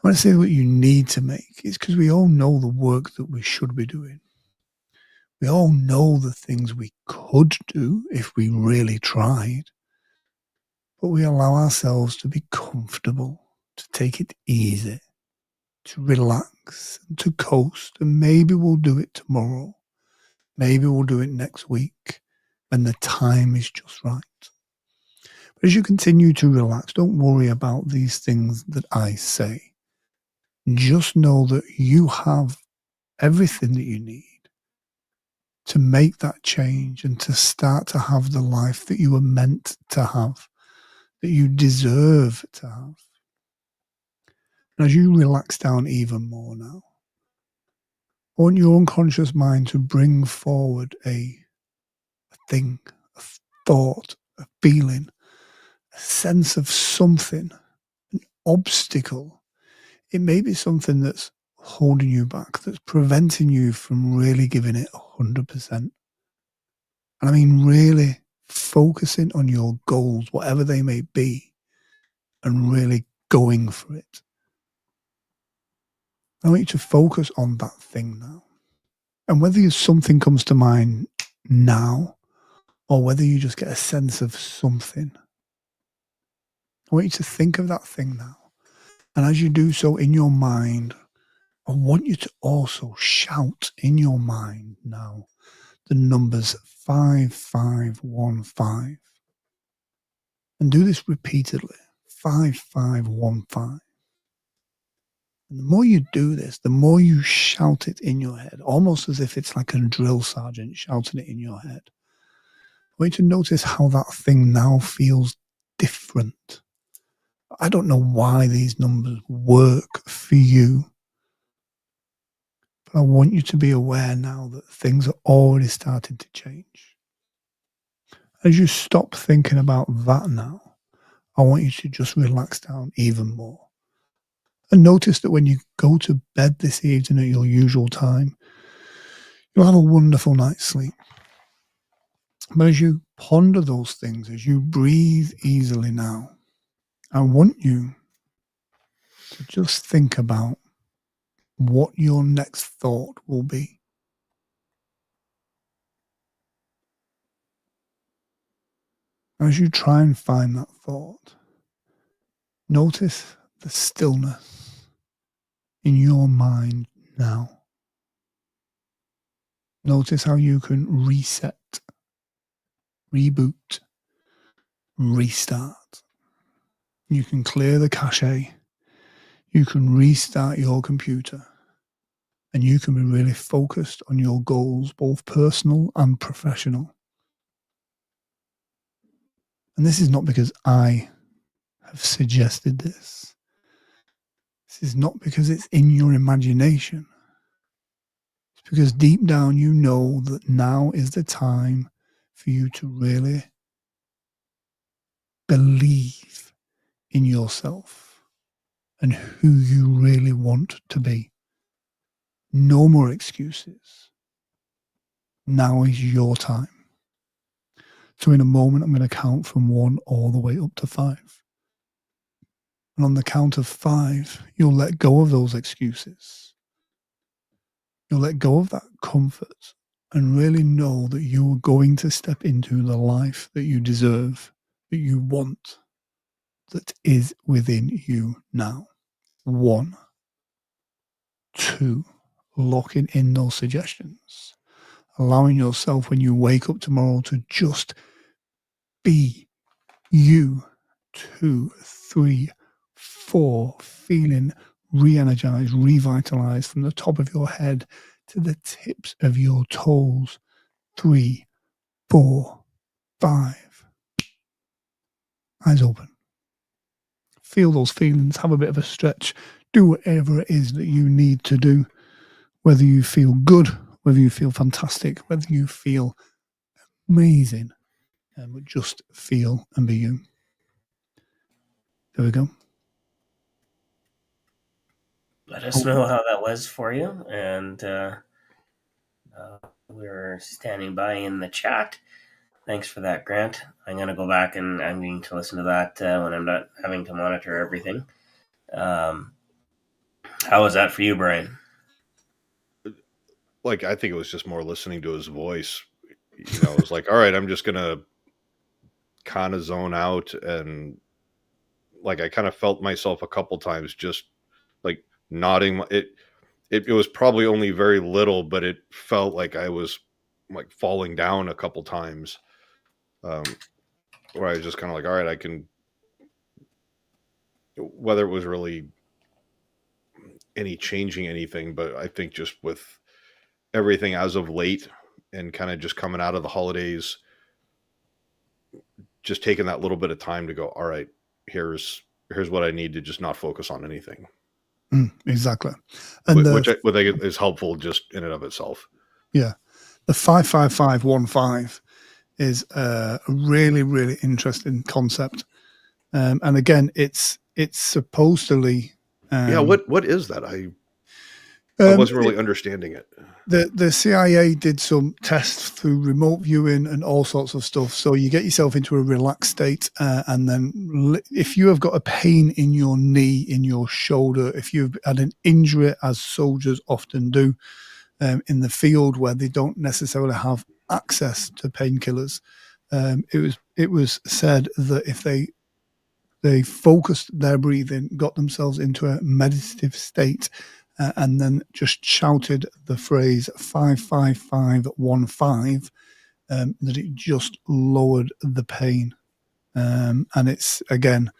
When I say what you need to make, it's because we all know the work that we should be doing. We all know the things we could do if we really tried. But we allow ourselves to be comfortable, to take it easy, to relax and to coast. And maybe we'll do it tomorrow. Maybe we'll do it next week when the time is just right. But as you continue to relax, don't worry about these things that I say. Just know that you have everything that you need to make that change and to start to have the life that you were meant to have, that you deserve to have. And as you relax down even more now, I want your unconscious mind to bring forward a thing, a thought, a feeling, a sense of something, an obstacle. It may be something that's holding you back, that's preventing you from really giving it 100%. And I mean, really focusing on your goals, whatever they may be, and really going for it. I want you to focus on that thing now. And whether something comes to mind now, or whether you just get a sense of something, I want you to think of that thing now. And as you do so in your mind, I want you to also shout in your mind now the numbers 5515. And do this repeatedly. 5515. And the more you do this, the more you shout it in your head, almost as if it's like a drill sergeant shouting it in your head. I want you to notice how that thing now feels different. I don't know why these numbers work for you, but I want you to be aware now that things are already starting to change. As you stop thinking about that now, I want you to just relax down even more. And notice that when you go to bed this evening at your usual time, you'll have a wonderful night's sleep. But as you ponder those things, as you breathe easily now, I want you to just think about what your next thought will be. As you try and find that thought, notice the stillness in your mind now. Notice how you can reset, reboot, restart. You can clear the cache. You can restart your computer. And you can be really focused on your goals, both personal and professional. And this is not because I have suggested this. This is not because it's in your imagination. It's because deep down you know that now is the time for you to really believe in yourself and who you really want to be. No more excuses. Now is your time. So in a moment, I'm going to count from 1 all the way up to 5. And on the count of 5, you'll let go of those excuses. You'll let go of that comfort and really know that you are going to step into the life that you deserve, that you want, that is within you now. 1, 2, locking in those suggestions. Allowing yourself when you wake up tomorrow to just be you. 2, 3, 4, feeling re-energized, revitalized from the top of your head to the tips of your toes. 3, 4, 5. Eyes open. Feel those feelings. Have a bit of a stretch. Do whatever it is that you need to do. Whether you feel good, whether you feel fantastic, whether you feel amazing, but just feel and be you. There we go.
Let us know how that was for you. And we're standing by in the chat. Thanks for that, Grant. I'm going to go back and I'm going to listen to that when I'm not having to monitor everything. How was that for you, Brian?
Like, I think it was just more listening to his voice. You know, it was like, all right, I'm just going to kind of zone out. And like, I kind of felt myself a couple times just like nodding. It was probably only very little, but it felt like I was like falling down a couple times. Where I was just kind of like, all right, I can, whether it was really any changing anything, but I think just with everything as of late, and kind of just coming out of the holidays, just taking that little bit of time to go, all right, here's what I need to just not focus on anything.
Exactly. And
which I think is helpful just in and of itself.
Yeah. The 55515 is a really, really interesting concept. And again, it's supposedly
what is that? I wasn't really understanding it.
The CIA did some tests through remote viewing and all sorts of stuff. So you get yourself into a relaxed state, and then if you have got a pain in your knee, in your shoulder, if you've had an injury, as soldiers often do, in the field where they don't necessarily have access to painkillers, it was said that if they focused their breathing, got themselves into a meditative state, and then just shouted the phrase 55515, that it just lowered the pain. And it's again,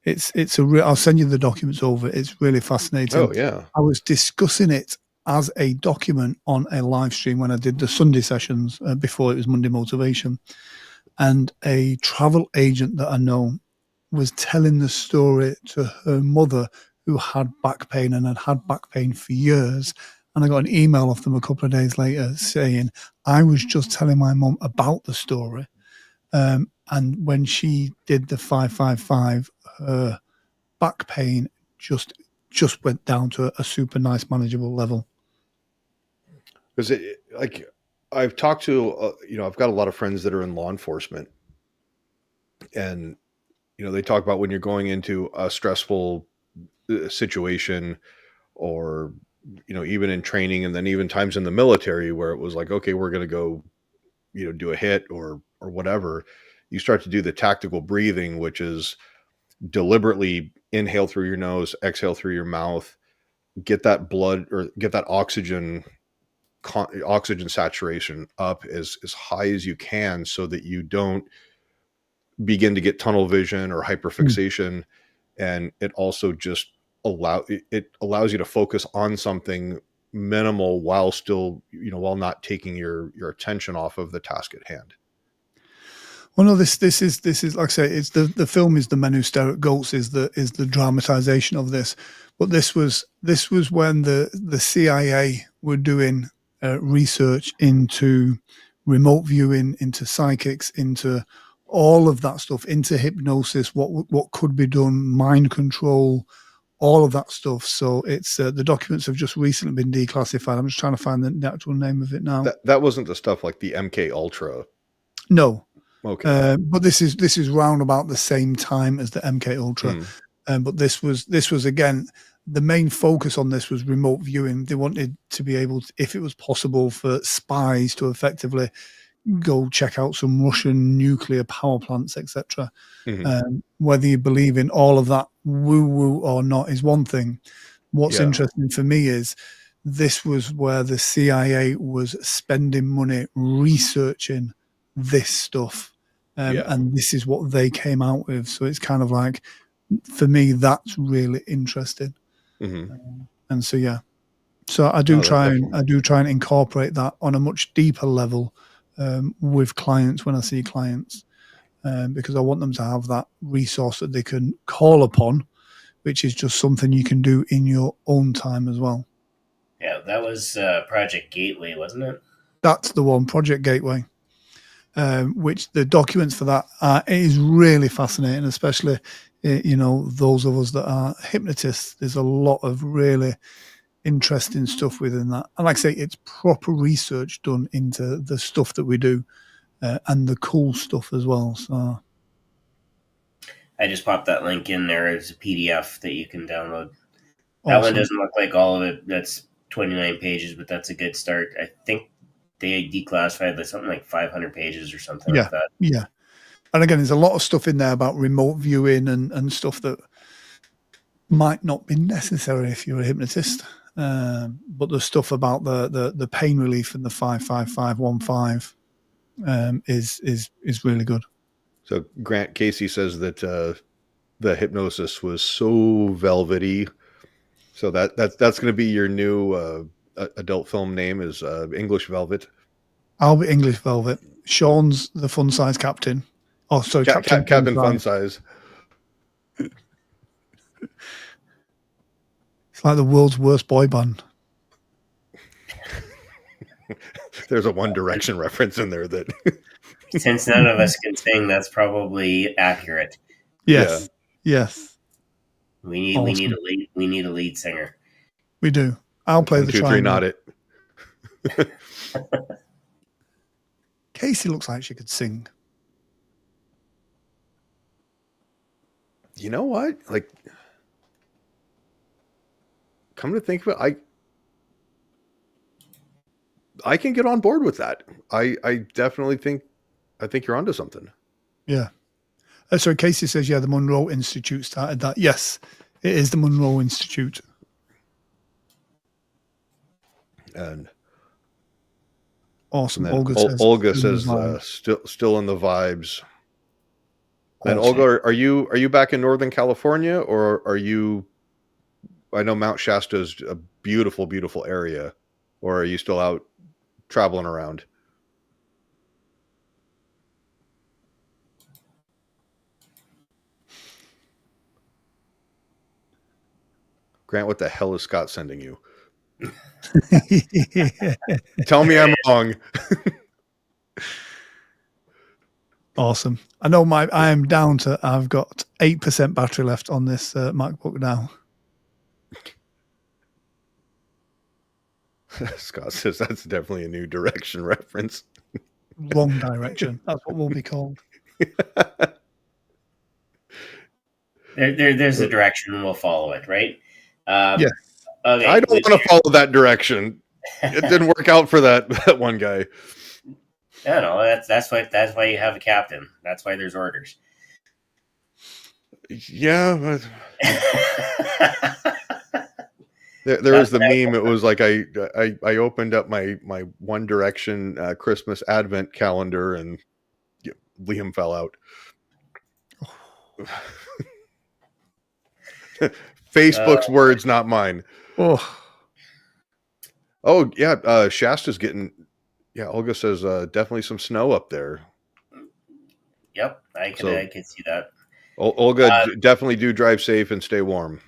it's a real. I'll send you the documents over. It's really fascinating.
Oh yeah,
I was discussing it as a document on a live stream when I did the Sunday sessions before it was Monday Motivation, and a travel agent that I know was telling the story to her mother, who had back pain and had had back pain for years. And I got an email off them a couple of days later saying, I was just telling my mum about the story. And when she did the 555, her back pain just went down to a super nice, manageable level.
Because like I've talked to, I've got a lot of friends that are in law enforcement, and, they talk about when you're going into a stressful situation, or, even in training, and then even times in the military where it was like, okay, we're going to go, do a hit or whatever. You start to do the tactical breathing, which is deliberately inhale through your nose, exhale through your mouth, get that blood or get that oxygen saturation up as high as you can, so that you don't begin to get tunnel vision or hyperfixation. And it also just allows you to focus on something minimal while still, while not taking your attention off of the task at hand.
Well, no, this is like I say, it's the film is The Men Who Stare at Goats is the dramatization of this, but this was when the CIA were doing research into remote viewing, into psychics, into all of that stuff, into hypnosis, what could be done, mind control, all of that stuff. So it's the documents have just recently been declassified. I'm just trying to find the actual name of it now.
That wasn't the stuff like the MK Ultra.
No.
Okay.
But this is round about the same time as the MK Ultra. But this was again, the main focus on this was remote viewing. They wanted to be able to, if it was possible, for spies to effectively go check out some Russian nuclear power plants, etc. Whether you believe in all of that woo-woo or not is one thing. What's interesting for me is this was where the CIA was spending money researching this stuff. And this is what they came out with. So it's kind of like, for me, that's really interesting. And so, so I do try and incorporate that on a much deeper level with clients when I see clients, because I want them to have that resource that they can call upon, which is just something you can do in your own time as well.
Yeah, that was Project Gateway, wasn't it?
That's the one, Project Gateway. Which the documents for that is really fascinating, especially those of us that are hypnotists. There's a lot of really interesting stuff within that, and like I say, it's proper research done into the stuff that we do, and the cool stuff as well. So
I just popped that link in there as a PDF that you can download. That one doesn't look like all of it. That's 29 pages, but that's a good start. I think they declassified something like 500 pages or something like that.
Yeah. And again, there's a lot of stuff in there about remote viewing and stuff that might not be necessary if you're a hypnotist. But the stuff about the pain relief and the 55515 is really good.
So Grant Casey says that the hypnosis was so velvety. So that's going to be your new adult film name is English Velvet.
I'll be English Velvet. Sean's the fun size captain. Oh, sorry, Captain
Fun Size.
It's like the world's worst boy band.
There's a One Direction reference in there that.
Since none of us can sing, that's probably accurate.
Yes. Yeah. Yes.
We need a lead singer.
We do. I'll play
1,
the
2, 3,
triangle.
not it.
Casey looks like she could sing.
You know what? Like, come to think of it, I can get on board with that. I definitely think you're onto something.
Yeah. So Casey says, yeah, the Monroe Institute started that. Yes, it is the Monroe Institute.
And
awesome.
And Olga says still in the vibes. Awesome. And Olga, are you back in Northern California, or are you? I know Mount Shasta is a beautiful, beautiful area, or are you still out traveling around? Grant, what the hell is Scott sending you? Tell me I'm wrong.
Awesome. I know I am down to, I've got 8% battery left on this MacBook now.
Scott says that's definitely a New Direction reference.
Wrong Direction. That's what we'll be called.
There's a direction and we'll follow it, right?
Yes.
Okay, I don't want to follow that direction. It didn't work out for that one guy.
No, that's why you have a captain. That's why there's orders.
Yeah, there was the meme. It was like I opened up my One Direction Christmas Advent calendar and Liam fell out. Facebook's words, not mine. Oh yeah, Shasta's getting. Yeah, Olga says definitely some snow up there.
Yep, I could see that.
Olga, definitely do drive safe and stay warm.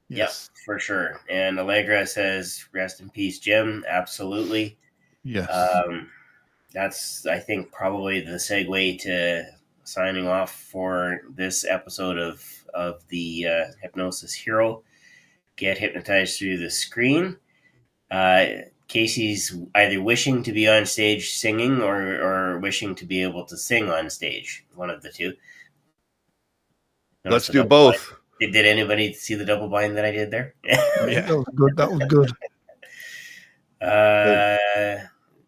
Yes, for sure. And Allegra says, "Rest in peace, Jim." Absolutely.
Yes.
That's, I think, probably the segue to signing off for this episode of the Hypnosis Hero. Get hypnotized through the screen. Casey's either wishing to be on stage singing or wishing to be able to sing on stage. One of the two.
Let's do both.
Did anybody see the double bind that I did there?
Yeah, that was good.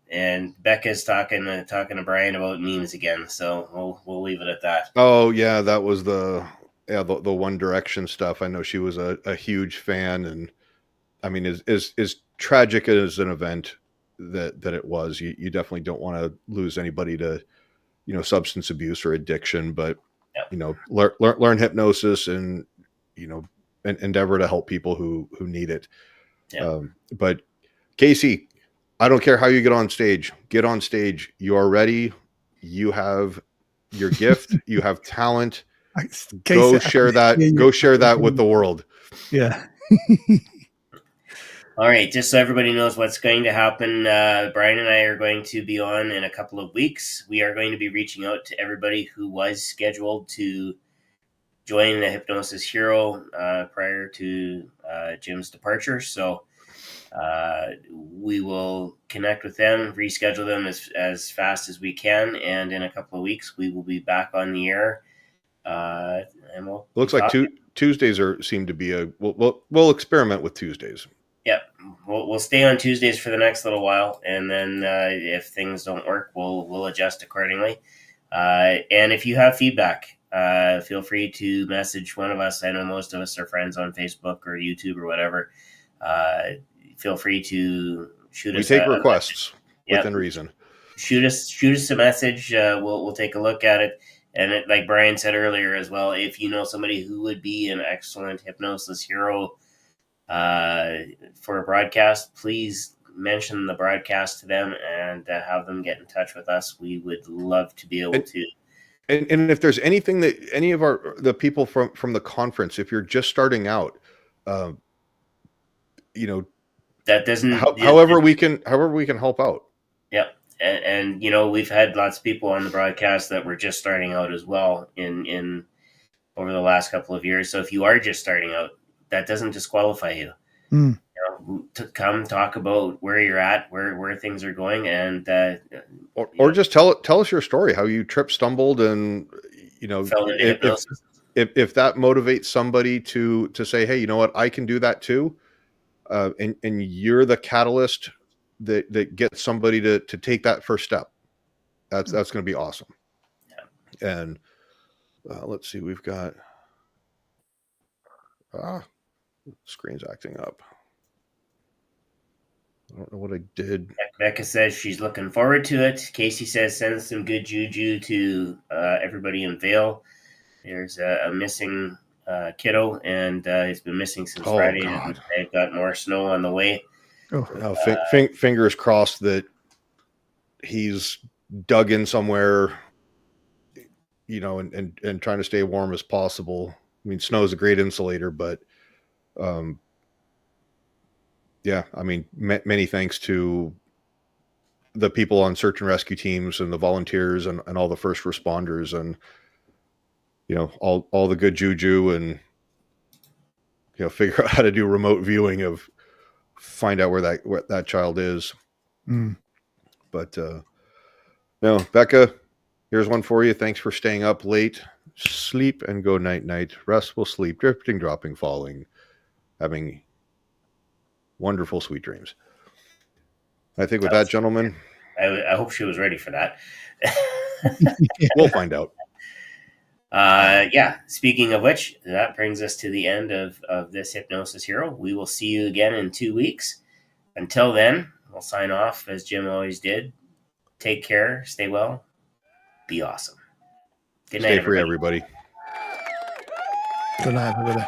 And Becca's talking to Brian about memes again, so we'll leave it at that.
Oh yeah, that was the One Direction stuff. I know she was a huge fan, and I mean, as tragic as an event that it was, you definitely don't want to lose anybody to, substance abuse or addiction, but learn hypnosis and and endeavor to help people who need it.
Yeah.
But Casey, I don't care how you get on stage. Get on stage. You are ready. You have your gift. You have talent. Go share that with the world.
Yeah.
All right, just so everybody knows what's going to happen, Brian and I are going to be on in a couple of weeks. We are going to be reaching out to everybody who was scheduled to join the Hypnosis Hero prior to Jim's departure. So we will connect with them, reschedule them as fast as we can, and in a couple of weeks we will be back on the air. And
looks like Tuesdays seem to be we'll experiment with Tuesdays.
Yep, we'll stay on Tuesdays for the next little while, and then if things don't work, we'll adjust accordingly. And if you have feedback, feel free to message one of us. I know most of us are friends on Facebook or YouTube or whatever. Feel free to shoot us.
We take requests within reason.
Shoot us a message. We'll take a look at it. And like Brian said earlier as well, if you know somebody who would be an excellent hypnosis hero for a broadcast, please mention the broadcast to them and have them get in touch with us. We would love to be able to.
And if there's anything that any of the people from the conference, if you're just starting out, you know,
that doesn't,
however we can help out.
Yeah. And you know, we've had lots of people on the broadcast that were just starting out as well in over the last couple of years. So if you are just starting out, that doesn't disqualify you.
Mm.
You know, to come talk about where you're at, where things are going, and
or just tell us your story, how you stumbled, and you know,
fell into hypnosis.
If that motivates somebody to say, hey, you know what, I can do that too, and you're the catalyst that gets somebody to take that first step. That's going to be awesome. Yeah. And let's see, we've got screen's acting up. I don't know what I did.
Becca says she's looking forward to it. Casey says send some good juju to everybody in Vail. There's a missing kiddo, and he's been missing since Friday.
God.
And they've got more snow on the way.
Fingers crossed that he's dug in somewhere, you know, and trying to stay warm as possible. I mean, snow is a great insulator, but yeah, I mean, many thanks to the people on search and rescue teams and the volunteers and all the first responders, and you know, all the good juju, and you know, figure out how to do remote viewing of find out where that child is. But no, Becca, here's one for you. Thanks for staying up late. Sleep and go night. Restful sleep, drifting, dropping, falling, having wonderful sweet dreams. I think with that, gentlemen,
I hope she was ready for that.
We'll find out.
Yeah, speaking of which, that brings us to the end of this Hypnosis Hero. We will see you again in 2 weeks. Until then, we'll sign off as Jim always did. Take care, stay well, be awesome. Good night,
Stay free, everybody.
Good night, everybody.